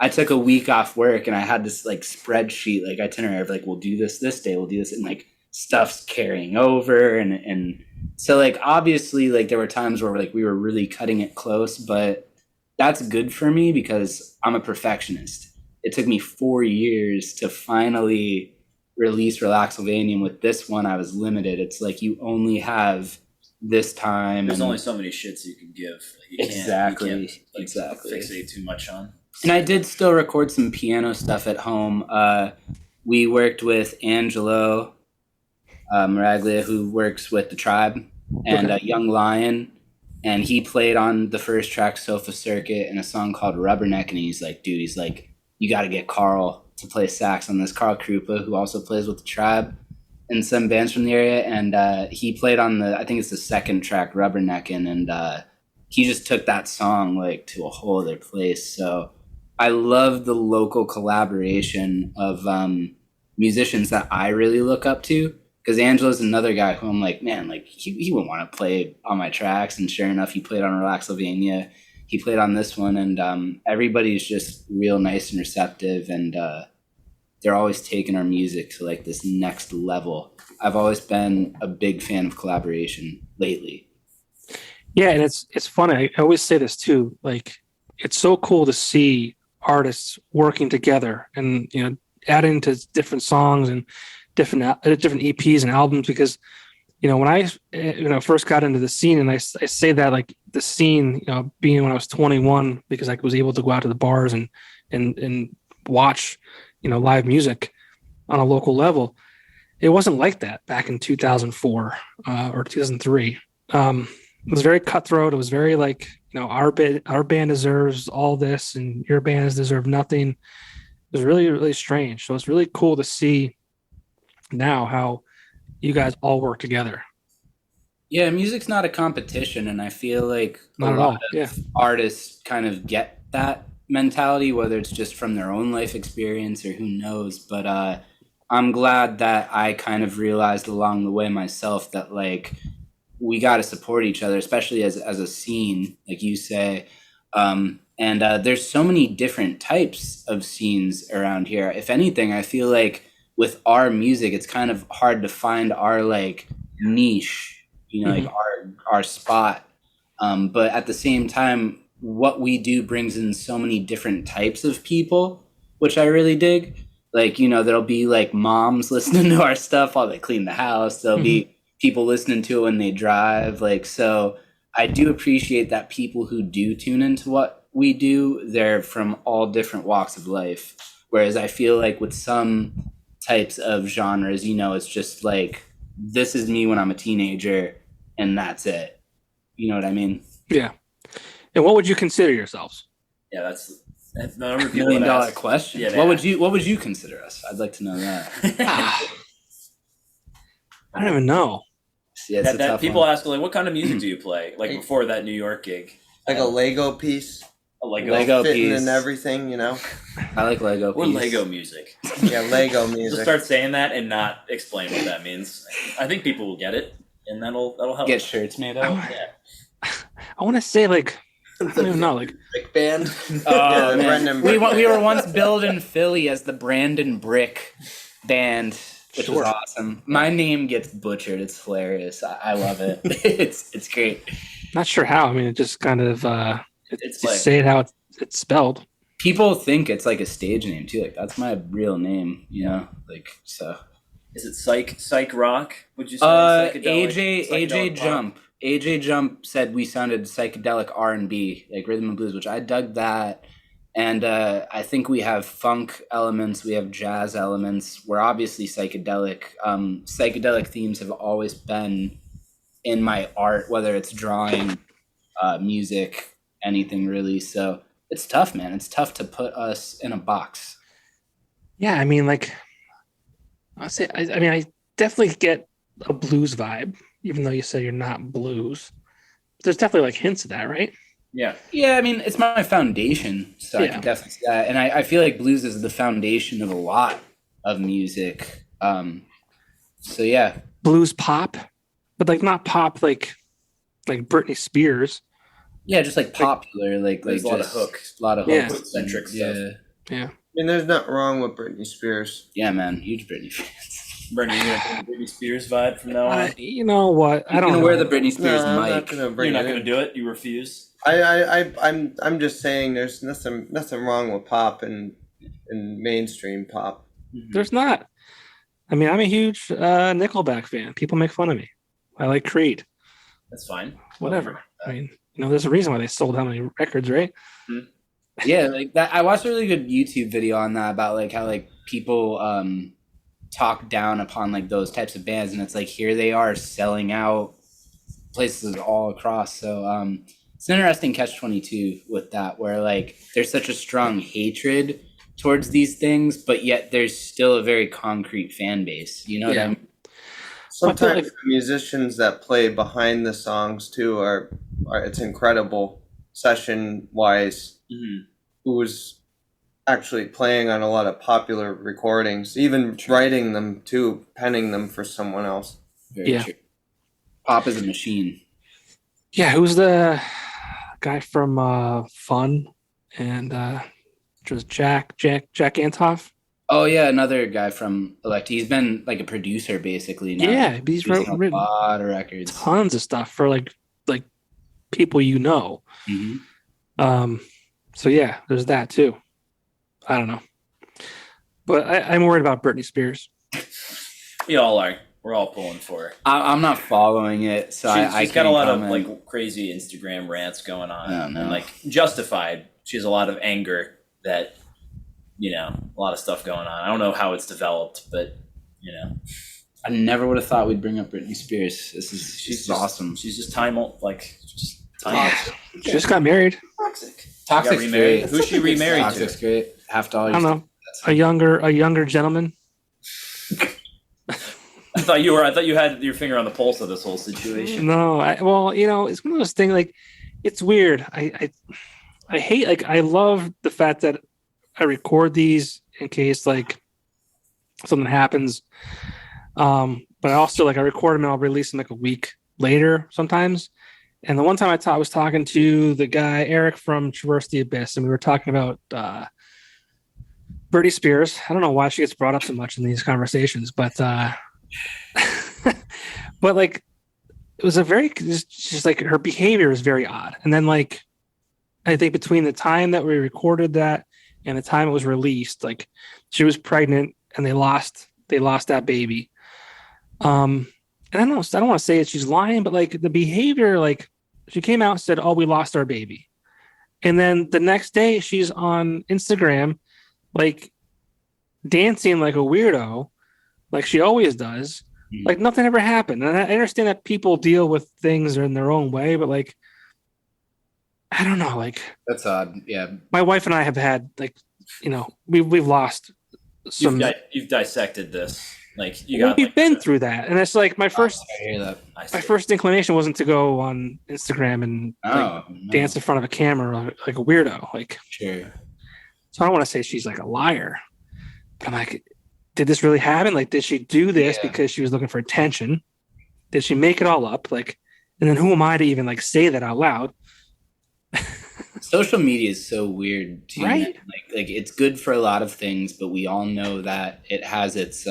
I took a week off work and I had this like spreadsheet, like itinerary of like, we'll do this day, we'll do this, and like stuff's carrying over. And so like, obviously like there were times where like we were really cutting it close, but that's good for me because I'm a perfectionist. It took me 4 years to finally release Relaxylvania, and with this one I was limited. It's like you only have this time. There's only so many shits you can give. Like, you exactly. can't fixate too much on. And I did still record some piano stuff at home. We worked with Angelo Maraglia, who works with The Tribe, and Young Lion. And he played on the first track, Sofa Circuit, in a song called Rubberneck. And he's like, dude, he's like, you got to get Carl to play sax on this. Carl Krupa, who also plays with The Tribe and some bands from the area. And he played on I think it's the second track, Rubberneckin'. And he just took that song like to a whole other place. So I love the local collaboration of musicians that I really look up to. Because Angela's another guy who I'm like, man, like he wouldn't want to play on my tracks. And sure enough, he played on Relaxylvania. He played on this one, and everybody's just real nice and receptive, and they're always taking our music to like this next level. I've always been a big fan of collaboration lately. Yeah, and it's funny. I always say this too. Like, it's so cool to see artists working together and adding to different songs and different EPs and albums, because when I first got into the scene, and I say that like the scene being when I was 21, because I was able to go out to the bars and watch live music on a local level. It wasn't like that back in 2004 or 2003. It was very cutthroat. It was very like our band deserves all this and your bands deserve nothing. It was really, really strange. So it's really cool to see now how you guys all work together. Yeah, music's not a competition, and I feel like Not a at all. lot Yeah. of artists kind of get that mentality, whether it's just from their own life experience or who knows. But I'm glad that I kind of realized along the way myself that like we got to support each other, especially as a scene, like you say. And there's so many different types of scenes around here. If anything, I feel like with our music, it's kind of hard to find our like niche, like our spot. But at the same time, what we do brings in so many different types of people, which I really dig. Like, there'll be like moms listening to our stuff while they clean the house. There'll be people listening to it when they drive. Like, so I do appreciate that people who do tune into what we do, they're from all different walks of life. Whereas I feel like with some types of genres, it's just like, this is me when I'm a teenager and that's it. You know what I mean? Yeah. And what would you consider yourselves? Yeah, that's the number of $1 people million that ask. question. Yeah, What would you consider us? I'd like to know that. I don't even know. Yeah, it's a that tough people one. ask, like, what kind of music do you play? Like before that New York gig, Like a Lego piece, a Lego fitting piece. and everything, I like Lego or piece. Lego music. Yeah, Lego Just music. start saying that and not explain what that means. I think people will get it, and that'll help. Get shirts made up. Yeah. I want to say like, I don't even know, like Big band. Oh, the man. Brendan Brisk We were Band. once billed in Philly as the Brendan Brisk Band, which was awesome. My name gets butchered. It's hilarious. I love it. It's great. not sure how. I mean, it just kind of It's just like say it how it's spelled. People think it's like a stage name too. Like that's my real name, Like so. is it psych rock? Would you say AJ psychedelic pop? Jump. AJ Jump said we sounded psychedelic R&B, like rhythm and blues, which I dug that. And I think we have funk elements, we have jazz elements. We're obviously psychedelic. Psychedelic themes have always been in my art, whether it's drawing, music, anything really. So it's tough, man. It's tough to put us in a box. Yeah, I mean, like I say, I definitely get a blues vibe, even though you say you're not blues. There's definitely like hints of that, right? Yeah. Yeah, I mean, it's my foundation, so I Yeah. can definitely see that. And I feel like blues is the foundation of a lot of music. So yeah. Blues pop, but like not pop like Britney Spears. Yeah, just like popular, like There's a lot of just hooks. A lot of Yeah. hooks. Hook-centric yeah. stuff. Yeah. I mean, there's nothing wrong with Britney Spears. Yeah, man. Huge Britney fans. Brendan, you gonna take the Britney Spears vibe from now on? You know what? I I'm don't gonna know. wear the Britney Spears No, I'm not mic. gonna bring You're not it gonna in. do it. You refuse. I'm just saying there's nothing wrong with pop and mainstream pop. There's not. I mean, I'm a huge Nickelback fan. People make fun of me. I like Creed. That's fine. Whatever. I mean, there's a reason why they sold how many records, right? Yeah, like that. I watched a really good YouTube video on that about like how like people talk down upon like those types of bands, and it's like here they are selling out places all across. So it's an interesting catch-22 with that, where like there's such a strong hatred towards these things, but yet there's still a very concrete fan base. You know what I mean? Sometimes I feel like- the musicians that play behind the songs too are it's incredible session wise. Who was actually playing on a lot of popular recordings, even writing them too, penning them for someone else. Very true. Pop is a machine. Yeah, who's the guy from Fun and just Jack Antoff? Oh yeah, another guy from Elect. He's been like a producer basically now. Yeah, he's written a lot of records, tons of stuff for like people you know. So yeah, there's that too. I don't know, but I'm worried about Britney Spears. We all are. We're all pulling for her. I'm not following it, so she's got a lot of like crazy Instagram rants going on, and like justified. She has a lot of anger that, a lot of stuff going on. I don't know how it's developed, but I never would have thought we'd bring up Britney Spears. She's awesome. She's just timeless. She just got married. Toxic's great. Who's she remarried to? Toxic's great. Half dollar. I don't know. A younger gentleman. I thought you had your finger on the pulse of this whole situation. No, it's one of those things. Like, it's weird. I hate. I love the fact that I record these in case like something happens. But I also I record them and I'll release them like a week later sometimes. And the one time I was talking to the guy Eric from Traverse the Abyss, and we were talking about Britney Spears. I don't know why she gets brought up so much in these conversations, but but like it was just like her behavior is very odd. And then I think between the time that we recorded that and the time it was released, like she was pregnant and they lost that baby. And I don't want to say that she's lying, but like the behavior, like she came out and said, "Oh, we lost our baby," and then the next day she's on Instagram, like dancing like a weirdo, like she always does. Like nothing ever happened. And I understand that people deal with things in their own way, but like, I don't know, like that's odd. Yeah, my wife and I have had we've lost some. You've dissected this. Like we've been through that, and it's like my first inclination wasn't to go on Instagram and dance in front of a camera like a weirdo. Like, sure. So I don't want to say she's like a liar, but I'm like, did this really happen? Like, did she do this because she was looking for attention? Did she make it all up? Like, and then who am I to even like say that out loud? Social media is so weird too, right? Like it's good for a lot of things, but we all know that it has its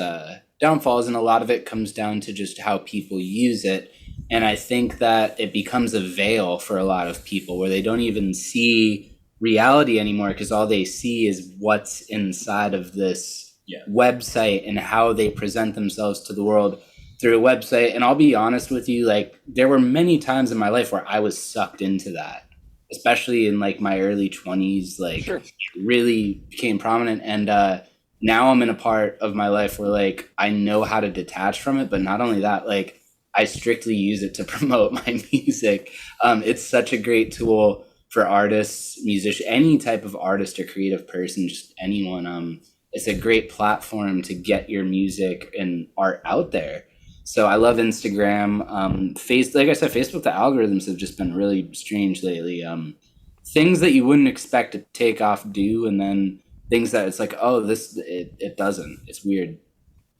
downfalls, and a lot of it comes down to just how people use it. And I think that it becomes a veil for a lot of people where they don't even see reality anymore because all they see is what's inside of this website and how they present themselves to the world through a website. And I'll be honest with you, like there were many times in my life where I was sucked into that, especially in like my early 20s, like really became prominent. And now I'm in a part of my life where like I know how to detach from it, but not only that, like I strictly use it to promote my music. It's such a great tool for artists, musicians, any type of artist or creative person, just anyone. It's a great platform to get your music and art out there. So I love Instagram. Like I said, Facebook, the algorithms have just been really strange lately. Things that you wouldn't expect to take off do, and then things that it's like, oh, it doesn't. It's weird.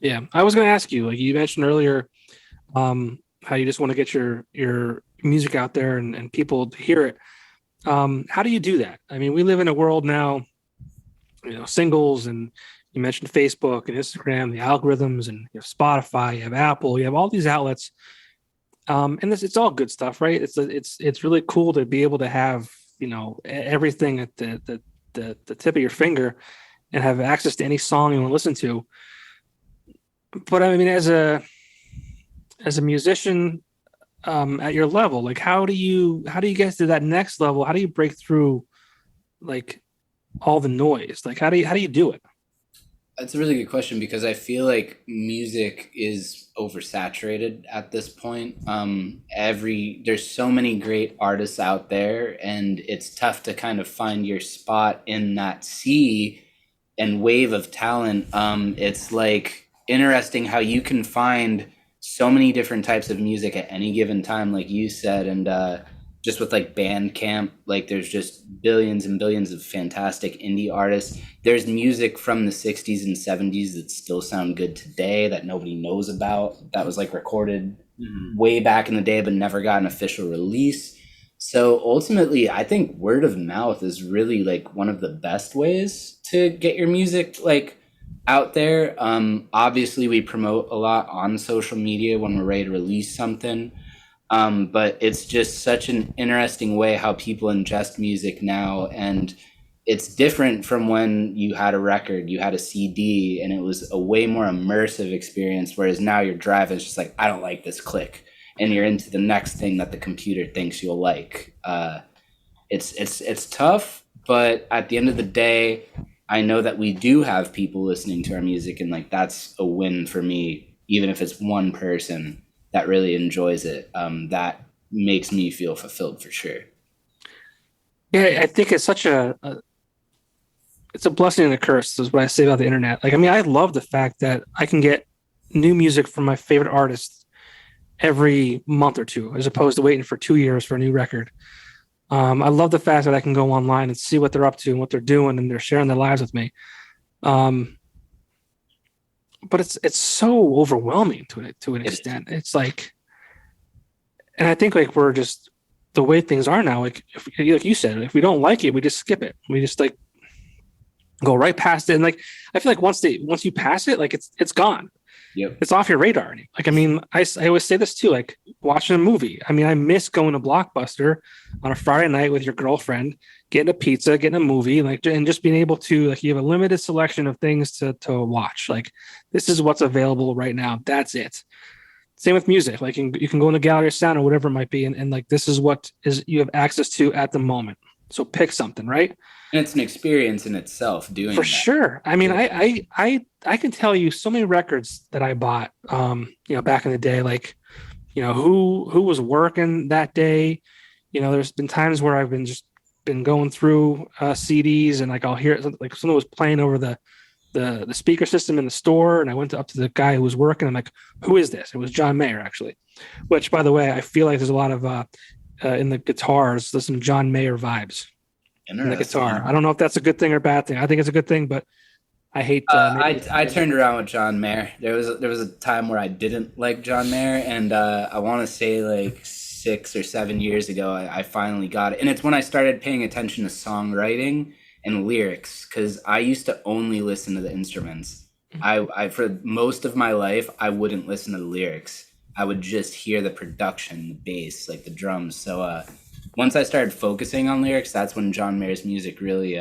Yeah, I was going to ask you, like you mentioned earlier, how you just want to get your music out there and people to hear it. How do you do that? I mean, we live in a world now, singles, and you mentioned Facebook and Instagram, the algorithms, and you have Spotify, you have Apple, you have all these outlets, and it's all good stuff, right? It's really cool to be able to have everything at the tip of your finger and have access to any song you want to listen to. But I mean, as a musician, at your level, like how do you get to that next level? How do you break through like all the noise? Like how do you do it? That's a really good question because I feel like music is oversaturated at this point. There's so many great artists out there, and it's tough to kind of find your spot in that sea and wave of talent. It's like interesting how you can find so many different types of music at any given time, like you said, and just with like Bandcamp, like there's just billions and billions of fantastic indie artists. There's music from the 60s and 70s that still sound good today that nobody knows about, that was like recorded way back in the day but never got an official release. So ultimately, I think word of mouth is really like one of the best ways to get your music like out there. Obviously we promote a lot on social media when we're ready to release something. But it's just such an interesting way how people ingest music now. And it's different from when you had a record, you had a CD, and it was a way more immersive experience. Whereas now you're driving, it's just like, I don't like this click. And you're into the next thing that the computer thinks you'll like. It's tough, but at the end of the day, I know that we do have people listening to our music, and like that's a win for me, even if it's one person that really enjoys it. That makes me feel fulfilled for sure. Yeah, I think it's such it's a blessing and a curse, is what I say about the internet. Like, I mean, I love the fact that I can get new music from my favorite artists every month or two, as opposed to waiting for 2 years for a new record. I love the fact that I can go online and see what they're up to and what they're doing, and they're sharing their lives with me. But it's so overwhelming to an extent. It's like, and I think like we're just, the way things are now, like like you said, if we don't like it, we just skip it. We just like go right past it. And like I feel like once you pass it, like it's gone. Yep. It's off your radar. Like, I mean, I always say this too, like watching a movie. I mean, I miss going to Blockbuster on a Friday night with your girlfriend, getting a pizza, getting a movie, like, and just being able to, like, you have a limited selection of things to watch. Like, this is what's available right now. That's it. Same with music. Like, you can go in the gallery of sound or whatever it might be. And like, this is what is you have access to at the moment. So pick something, right? And it's an experience in itself doing for that. Sure. I mean, I can tell you so many records that I bought, back in the day, like, who was working that day. There's been times where I've been going through CDs, and like I'll hear it, like someone was playing over the speaker system in the store, and I went up to the guy who was working. I'm like, who is this? It was John Mayer, actually. Which, by the way, I feel like there's a lot of in the guitars, there's some John Mayer vibes in the guitar. I don't know if that's a good thing or bad thing. I think it's a good thing, but I hate. I turned around with John Mayer. There was a time where I didn't like John Mayer, and I want to say like 6 or 7 years ago, I finally got it. And it's when I started paying attention to songwriting and lyrics, because I used to only listen to the instruments. I for most of my life, I wouldn't listen to the lyrics. I would just hear the production, the bass, like the drums. So once I started focusing on lyrics, that's when John Mayer's music really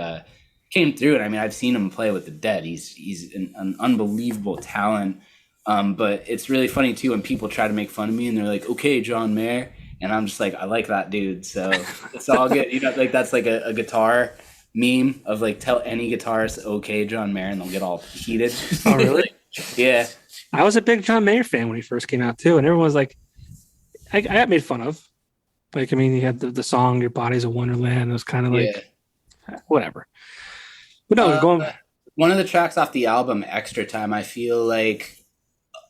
came through. And I mean, I've seen him play with the Dead. He's an unbelievable talent. But it's really funny too when people try to make fun of me and they're like, "Okay, John Mayer," and I'm just like, "I like that dude." So it's all good. Like that's like a guitar meme of like, tell any guitarist, "Okay, John Mayer," and they'll get all heated. Oh, really? Yeah. I was a big John Mayer fan when he first came out too, and everyone was like, I got made fun of. Like, I mean, he had the song "Your Body's a Wonderland." It was kind of like, whatever. But no, one of the tracks off the album, "Extra Time," I feel like,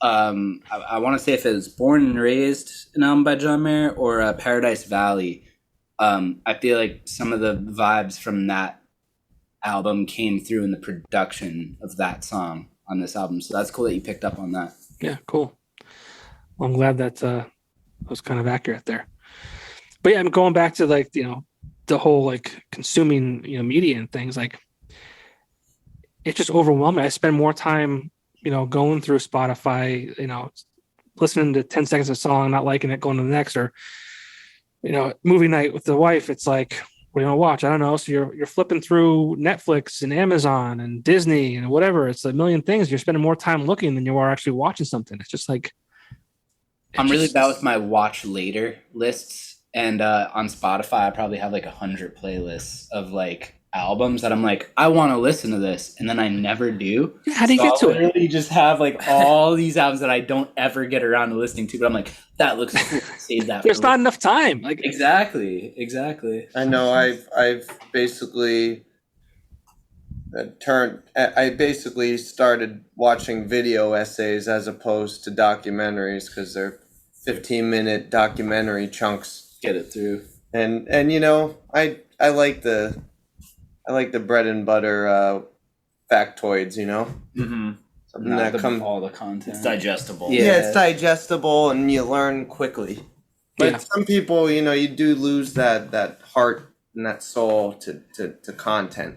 I want to say if it was "Born and Raised," an album by John Mayer, or "Paradise Valley." I feel like some of the vibes from that album came through in the production of that song on this album. So that's cool that you picked up on that. Yeah, cool. Well, I'm glad that was kind of accurate there. But yeah, I'm going back to like, the whole like consuming, media and things. Like, it's just overwhelming. I spend more time, going through Spotify, listening to 10 seconds of a song, not liking it, going to the next, or, movie night with the wife. It's like, what do you want to watch? I don't know. So you're flipping through Netflix and Amazon and Disney and whatever. It's a million things. You're spending more time looking than you are actually watching something. It's just like, I'm really bad with my watch later lists. And on Spotify, I probably have like 100 playlists of like albums that I'm like, I want to listen to this, and then I never do. How do you get to it? I literally just have like all these albums that I don't ever get around to listening to, but I'm like, that looks cool. Save that. There's not enough time. Like, exactly. I know. I've basically I basically started watching video essays as opposed to documentaries, because they're 15-minute documentary chunks. Get it through. And you know, I like the bread and butter factoids, you know. Mm-hmm. Something Not that comes. all the content. It's digestible. Yeah, it's digestible and you learn quickly. But some people, you know, you do lose that heart and that soul to content.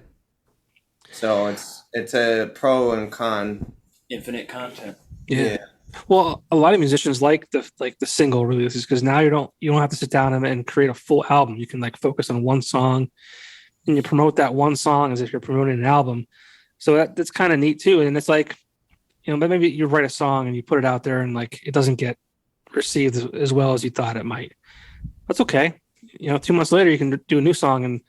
So it's a pro and con. Infinite content. Yeah. Well, a lot of musicians like the single releases because now you don't have to sit down and create a full album. You can like focus on one song and you promote that one song as if you're promoting an album. So that's kind of neat too. And it's like, you know, but maybe you write a song and you put it out there and like it doesn't get received as well as you thought it might. That's okay. You know, 2 months later you can do a new song and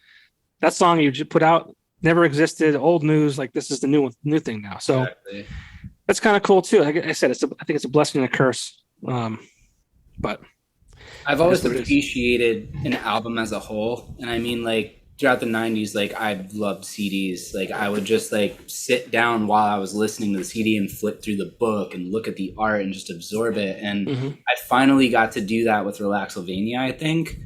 that song you just put out never existed, old news, like this is the new thing now. So Exactly. That's kind of cool too. Like I said, I think it's a blessing and a curse. But I've always appreciated an album as a whole, and I mean, like throughout the '90s, like I loved CDs. Like I would just like sit down while I was listening to the CD and flip through the book and look at the art and just absorb it. And I finally got to do that with Relaxylvania. I think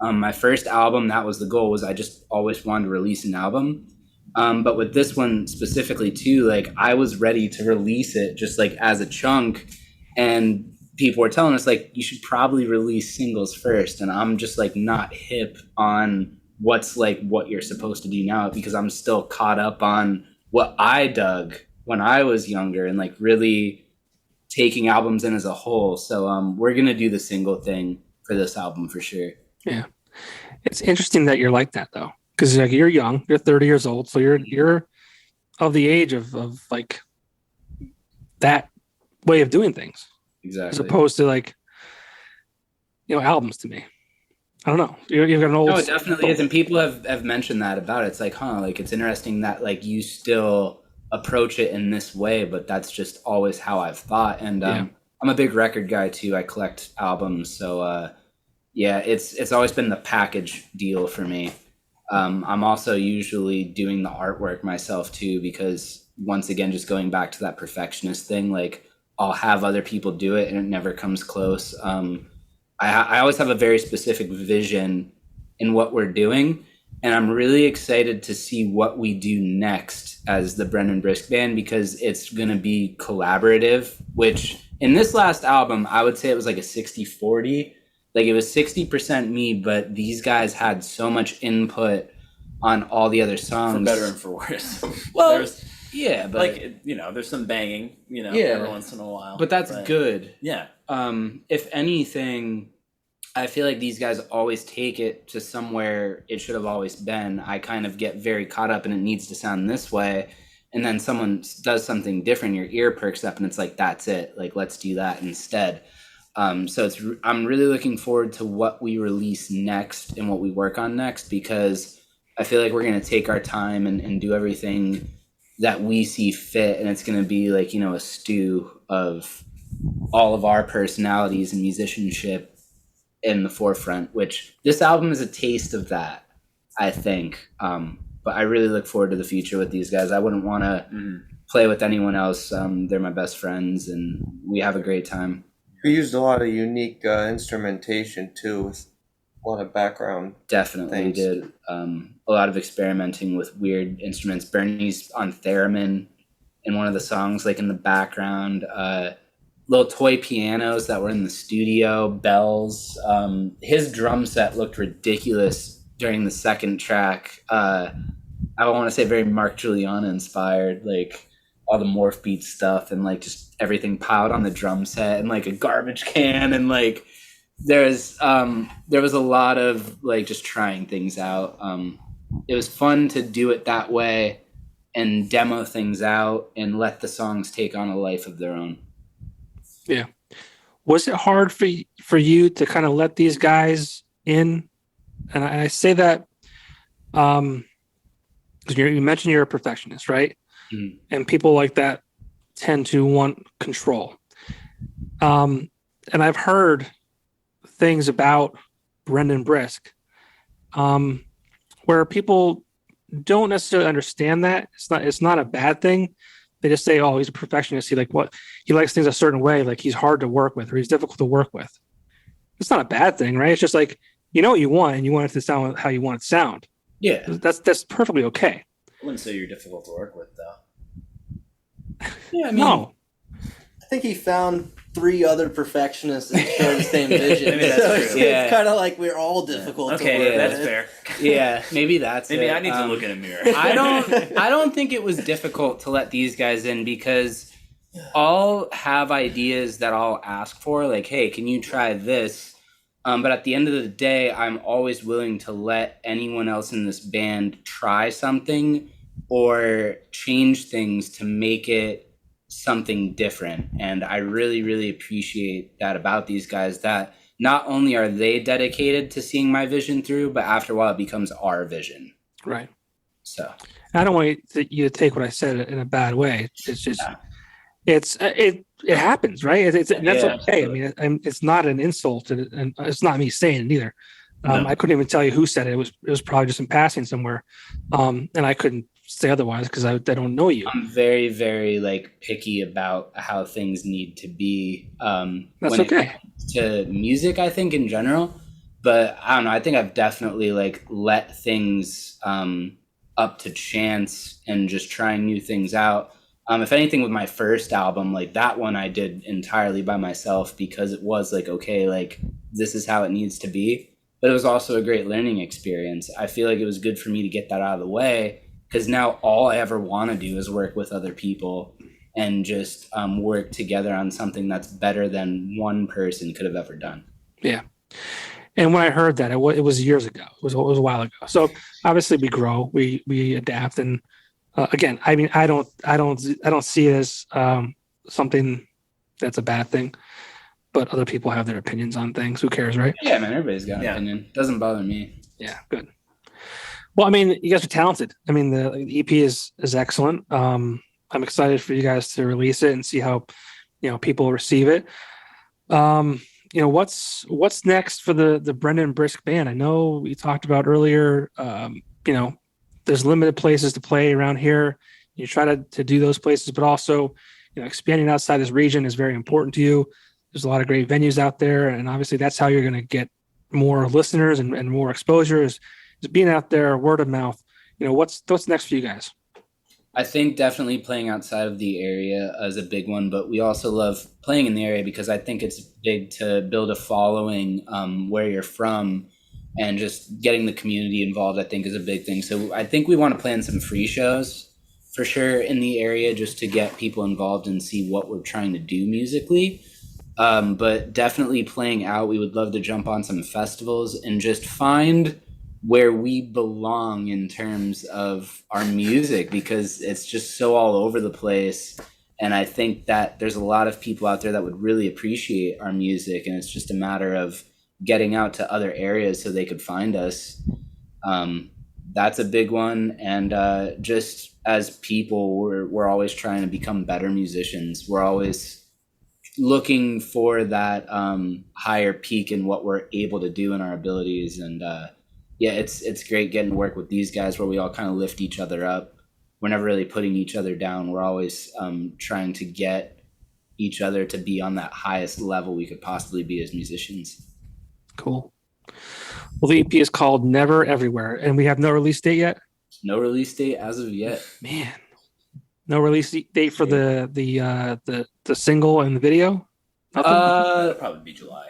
my first album, that was the goal. Was I just always wanted to release an album. But with this one specifically too, like I was ready to release it just like as a chunk, and people were telling us like you should probably release singles first, and I'm just like not hip on what's like what you're supposed to do now because I'm still caught up on what I dug when I was younger and like really taking albums in as a whole. So we're gonna do the single thing for this album for sure. Yeah, it's interesting that you're like that though. Because like you're young, you're 30 years old, so you're of the age of like that way of doing things, Exactly. as opposed to like albums. To me, I don't know. You've got an old. No, it definitely is, and people have mentioned that about it. It's like, like it's interesting that like you still approach it in this way, but that's just always how I've thought. And I'm a big record guy too. I collect albums, so it's always been the package deal for me. I'm also usually doing the artwork myself too, because once again, just going back to that perfectionist thing, like I'll have other people do it and it never comes close. I always have a very specific vision in what we're doing, and I'm really excited to see what we do next as the Brendan Brisk Band, because it's going to be collaborative, which in this last album, I would say it was like a 60-40. Like it was 60% me, but these guys had so much input on all the other songs. For better and for worse. Well, but like, there's some banging, every once in a while. But that's good. Yeah. If anything, I feel like these guys always take it to somewhere it should have always been. I kind of get very caught up and it needs to sound this way. And then someone does something different, your ear perks up and it's like, that's it. Like, let's do that instead. So I'm really looking forward to what we release next and what we work on next, because I feel like we're going to take our time and do everything that we see fit. And it's going to be like, a stew of all of our personalities and musicianship in the forefront, which this album is a taste of that, I think. But I really look forward to the future with these guys. I wouldn't want to play with anyone else. They're my best friends and we have a great time. We used a lot of unique instrumentation too, with a lot of background. Definitely things. Did a lot of experimenting with weird instruments. Bernie's on theremin in one of the songs, like in the background. Little toy pianos that were in the studio, bells. His drum set looked ridiculous during the second track. I want to say very Mark Juliana inspired, like all the Morph Beat stuff and like just everything piled on the drum set and like a garbage can, and like there was a lot of like just trying things out. It was fun to do it that way and demo things out and let the songs take on a life of their own. Yeah. Was it hard for you to kind of let these guys in? And I say that because you mentioned you're a perfectionist, right? Mm-hmm. And people like that tend to want control. And I've heard things about Brendan Brisk where people don't necessarily understand that. It's not a bad thing. They just say, "Oh, he's a perfectionist. He likes things a certain way. Like he's hard to work with, or he's difficult to work with." It's not a bad thing, right? It's just like you know what you want, and you want it to sound how you want it to sound. Yeah. That's perfectly okay. I wouldn't say you're difficult to work with, though. Yeah, I mean, No. I think he found 3 other perfectionists that share the same vision. I mean, that's so true. it's kind of like we're all difficult to Okay, work yeah, that's with. fair. yeah, maybe that's Maybe it. I need to look in a mirror. I don't think it was difficult to let these guys in because I'll have ideas that I'll ask for, like, hey, can you try this? But at the end of the day, I'm always willing to let anyone else in this band try something or change things to make it something different. And I really, really appreciate that about these guys, that not only are they dedicated to seeing my vision through, but after a while it becomes our vision. Right. So I don't want you to take what I said in a bad way. It's just, it happens, right? It's and that's Yeah, okay. absolutely. I mean, it's not an insult, and it's not me saying it either. No. I couldn't even tell you who said it. It was probably just in passing somewhere, and I couldn't say otherwise because I don't know you. I'm very, very like picky about how things need to be. That's when okay. It comes to music, I think in general, but I don't know. I think I've definitely like let things up to chance and just trying new things out. If anything, with my first album, like that one, I did entirely by myself because it was like, okay, like this is how it needs to be. But it was also a great learning experience. I feel like it was good for me to get that out of the way, because now all I ever want to do is work with other people and just work together on something that's better than one person could have ever done. Yeah. And when I heard that, it was years ago. It was a while ago. So obviously we grow, we adapt, and again, I mean, I don't see it as something that's a bad thing. But other people have their opinions on things. Who cares, right? Yeah, man, everybody's got an opinion. Doesn't bother me. Yeah, good. Well, I mean, you guys are talented. I mean, the EP is excellent. I'm excited for you guys to release it and see how, people receive it. What's next for the Brendan Brisk Band? I know we talked about earlier. There's limited places to play around here. You try to do those places, but also, expanding outside this region is very important to you. There's a lot of great venues out there, and obviously that's how you're going to get more listeners and more exposure is being out there, word of mouth. What's next for you guys? I think definitely playing outside of the area is a big one, but we also love playing in the area because I think it's big to build a following where you're from, and just getting the community involved, I think, is a big thing. So I think we want to plan some free shows for sure in the area just to get people involved and see what we're trying to do musically. But definitely playing out. We would love to jump on some festivals and just find where we belong in terms of our music, because it's just so all over the place. And I think that there's a lot of people out there that would really appreciate our music, and it's just a matter of getting out to other areas so they could find us. That's a big one. And just as people, we're always trying to become better musicians. We're always looking for that higher peak in what we're able to do in our abilities. And it's great getting to work with these guys where we all kind of lift each other up. We're never really putting each other down. We're always trying to get each other to be on that highest level we could possibly be as musicians. Cool. Well, the EP is called Never Everywhere, and we have no release date yet? No release date as of yet. Man. No release date for the single and the video? It'll probably be July.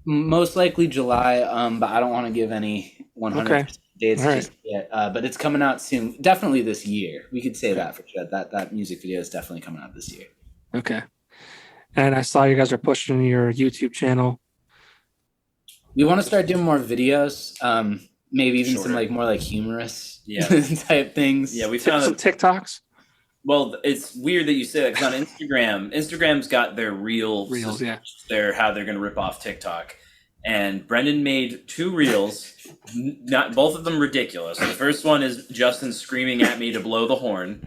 Most likely July, but I don't want to give any 100% dates just yet. But it's coming out soon. Definitely this year. We could say that for sure. That music video is definitely coming out this year. Okay. And I saw you guys are pushing your YouTube channel. We want to start doing more videos. Maybe even Shorter. some more humorous type things. Yeah, we found some TikToks. Well, it's weird that you say that, because on Instagram's got their reels, how they're going to rip off TikTok. And Brendan made 2 reels, not both of them ridiculous. The first one is Justin screaming at me to blow the horn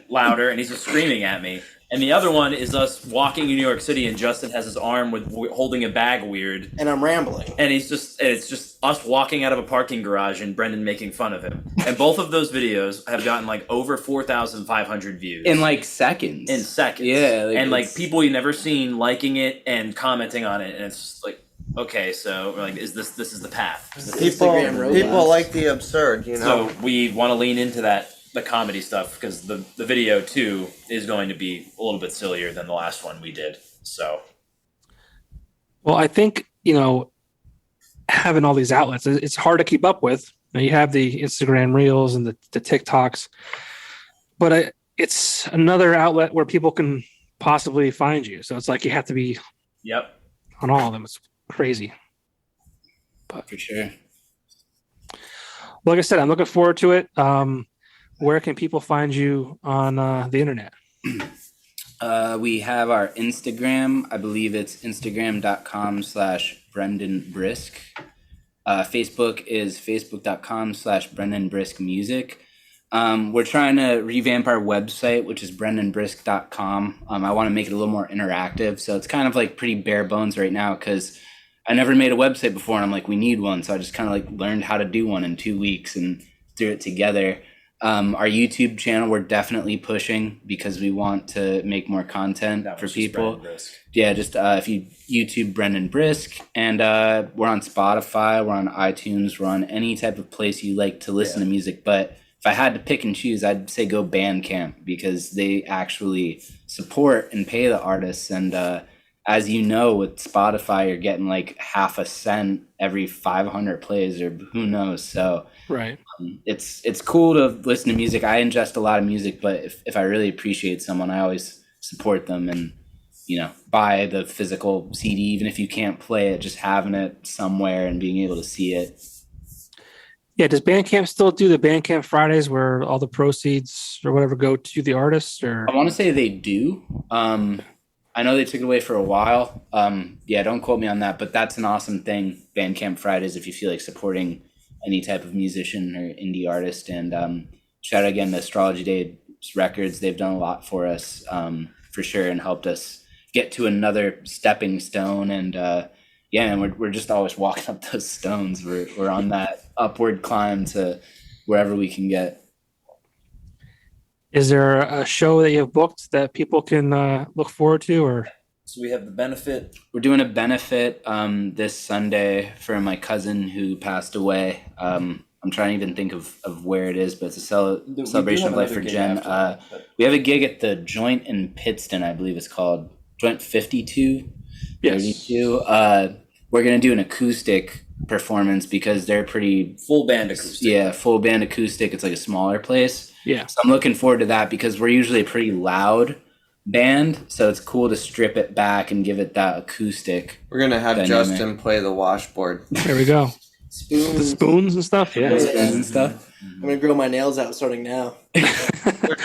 louder, and he's just screaming at me. And the other one is us walking in New York City, and Justin has his arm holding a bag weird. And I'm rambling. And it's just us walking out of a parking garage and Brendan making fun of him. And both of those videos have gotten over 4,500 views. In seconds. In seconds. Yeah. And people you've never seen liking it and commenting on it. And it's just okay, so we're like, this is the path. Instagram robots. People like the absurd, you know. So we want to lean into the comedy stuff, because the video too is going to be a little bit sillier than the last one we did. So, Well, I think, having all these outlets, it's hard to keep up with. You have the Instagram Reels and the TikToks, but it's another outlet where people can possibly find you. So it's like you have to be yep. on all of them. It's crazy. But For sure. like I said, I'm looking forward to it. Where can people find you on the internet? We have our Instagram. I believe it's instagram.com/Brendan Brisk. Facebook is facebook.com/Brendan Brisk Music. We're trying to revamp our website, which is brendanbrisk.com. I want to make it a little more interactive. So it's kind of like pretty bare bones right now, because I never made a website before, and I'm like, we need one. So I just kind of like learned how to do one in 2 weeks and threw it together. Our YouTube channel, we're definitely pushing, because we want to make more content for people. Yeah, just if you YouTube Brendan Brisk, and we're on Spotify, we're on iTunes, we're on any type of place you like to listen to music. But if I had to pick and choose, I'd say go Bandcamp, because they actually support and pay the artists. And as you know, with Spotify, you're getting like half a cent every 500 plays, or who knows. So Right. It's cool to listen to music. I ingest a lot of music, but if I really appreciate someone, I always support them and, buy the physical CD, even if you can't play it, just having it somewhere and being able to see it. Yeah. Does Bandcamp still do the Bandcamp Fridays where all the proceeds or whatever go to the artists? Or I want to say they do. I know they took it away for a while. Yeah, don't quote me on that, but that's an awesome thing. Bandcamp Fridays, if you feel like supporting any type of musician or indie artist. And shout out again to Astrology Day Records. They've done a lot for us, for sure, and helped us get to another stepping stone. And and we're just always walking up those stones. We're on that upward climb to wherever we can get. is there a show that you have booked that people can look forward to? Or So we have the benefit. We're doing a benefit this Sunday for my cousin who passed away. I'm trying to even think of where it is, but it's a celebration of life for Jen. We have a gig at the Joint in Pittston, I believe it's called. Joint 52, Yes. 32. We're going to do an acoustic performance, because they're pretty... Full band acoustic. Yeah, full band acoustic. It's like a smaller place. Yeah. So I'm looking forward to that, because we're usually a pretty loud band, so it's cool to strip it back and give it that acoustic. We're gonna have dynamic. Justin play the washboard. There we go. Spoons. The spoons and stuff. Yeah. Spoons and stuff. I'm gonna grow my nails out starting now.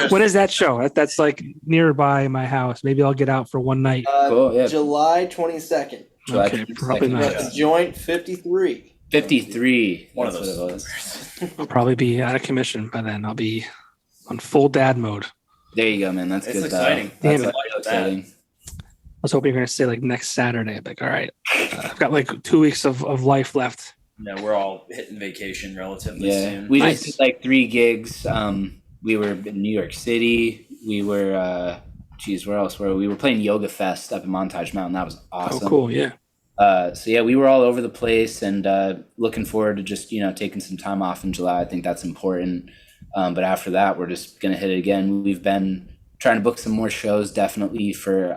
What is that show? That's like nearby my house. Maybe I'll get out for one night. Cool, yeah. July 22nd. Okay, probably not. At the Joint 53. 53. One of That's those. what it was. I'll probably be out of commission by then. I'll be on full dad mode. There you go, man. That's It's good. exciting. Damn That's it. exciting. I was hoping you were going to say like next Saturday. I'm like, all right, I've got like 2 weeks of life left. No, we're all hitting vacation relatively Yeah, soon. we Nice. just did like 3 gigs. We were in New York City. We were, where else were we? We were playing Yoga Fest up in Montage Mountain. That was awesome. Oh, cool. Yeah. So yeah, we were all over the place, and looking forward to just taking some time off in July. I think that's important. But after that, we're just gonna hit it again. We've been trying to book some more shows, definitely for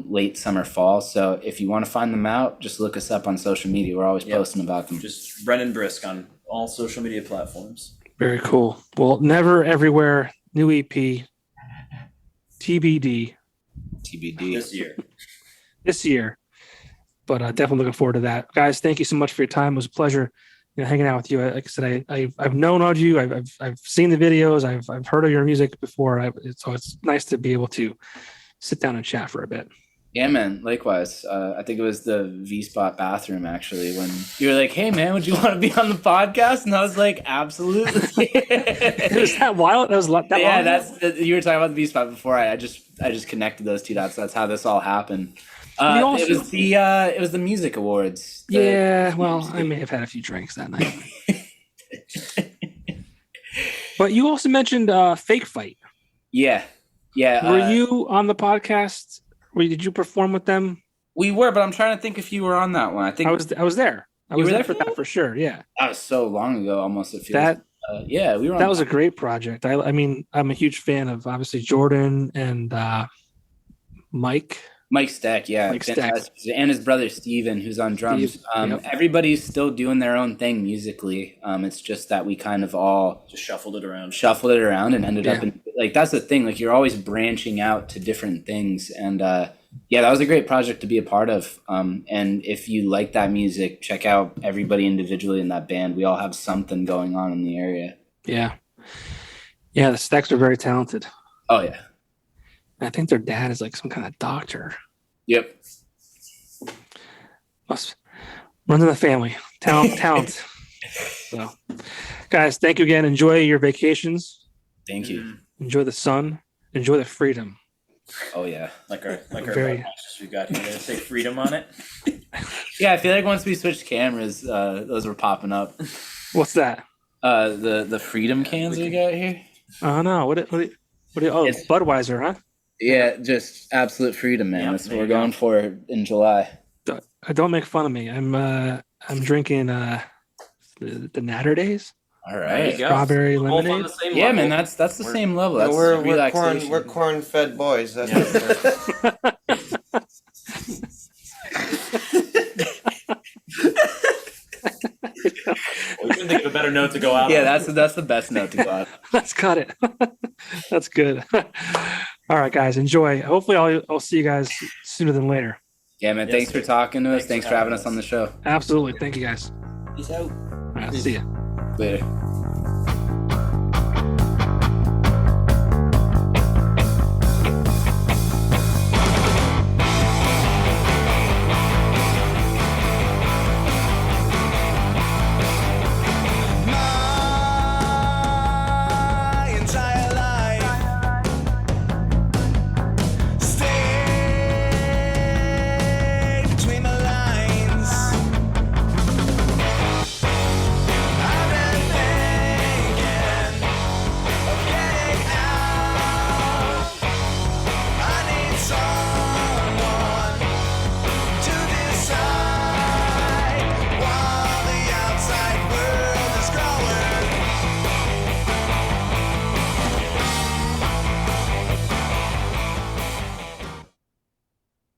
late summer, fall. So if you want to find them out, just look us up on social media. We're always posting about them. Just Brendan Brisk on all social media platforms. Very cool. Well, Never Everywhere, new EP, TBD TBD. This year. But definitely looking forward to that. Guys, thank you so much for your time. It was a pleasure hanging out with you. Like I said, I've known of you. I've seen the videos. I've heard of your music before. So it's nice to be able to sit down and chat for a bit. Yeah, man. Likewise. I think it was the V-Spot bathroom, actually, when you were like, "Hey, man, would you want to be on the podcast?" And I was like, "Absolutely." It was that wild. That was that Yeah, long? you were talking about the V-Spot before. I just connected those two dots. That's how this all happened. Also- it was the music awards. Yeah, well, I may have had a few drinks that night. But you also mentioned Fake Fight. Yeah. Were you on the podcast? Did you perform with them? We were, but I'm trying to think if you were on that one. I think I was there. I You was were there there for that for sure. Yeah. that was so long ago, almost. It feels. That Yeah, we were. On that was a great project. I mean, I'm a huge fan of obviously Jordan and Mike. Mike Stack, yeah, Mike Stack. fantastic. And his brother Steven, who's on drums. Steve, yep. Everybody's still doing their own thing musically. It's just that we kind of all Just shuffled it around. and ended up in, like, that's the thing. Like, you're always branching out to different things, and yeah, that was a great project to be a part of. And if you like that music, check out everybody individually in that band. We all have something going on in the area. Yeah. Yeah, the Stacks are very talented. Oh yeah. I think their dad is like some kind of doctor. Yep. Must runs in the family. Talent. So, guys, thank you again. Enjoy your vacations. Thank you. Enjoy the sun. Enjoy the freedom. Oh yeah. Like our Very- podcasts we've got here. They say freedom on it. Yeah, I feel like once we switched cameras, those were popping up. What's that? The Freedom cans we got here. Oh no! What? Oh, It's- Budweiser, huh? Yeah, just absolute freedom, man. Yep, That's what there we're you go. going for in July. Don't make fun of me. I'm drinking the Natter Days All There right. you go. strawberry Both on lemonade. the same Yeah, level. man, that's the same level. That's we're relaxation. corn fed boys. That's Yeah. what we're. We couldn't think of a better note to go out. Yeah, on. that's the best note to go out. Let's cut it. That's good. All right, guys, enjoy. Hopefully, I'll see you guys sooner than later. Yeah, man. Yes, Thanks for talking to us. Thanks Thanks for for having having us on the show. Absolutely. Thank you, guys. Peace out. All right, see you. Later.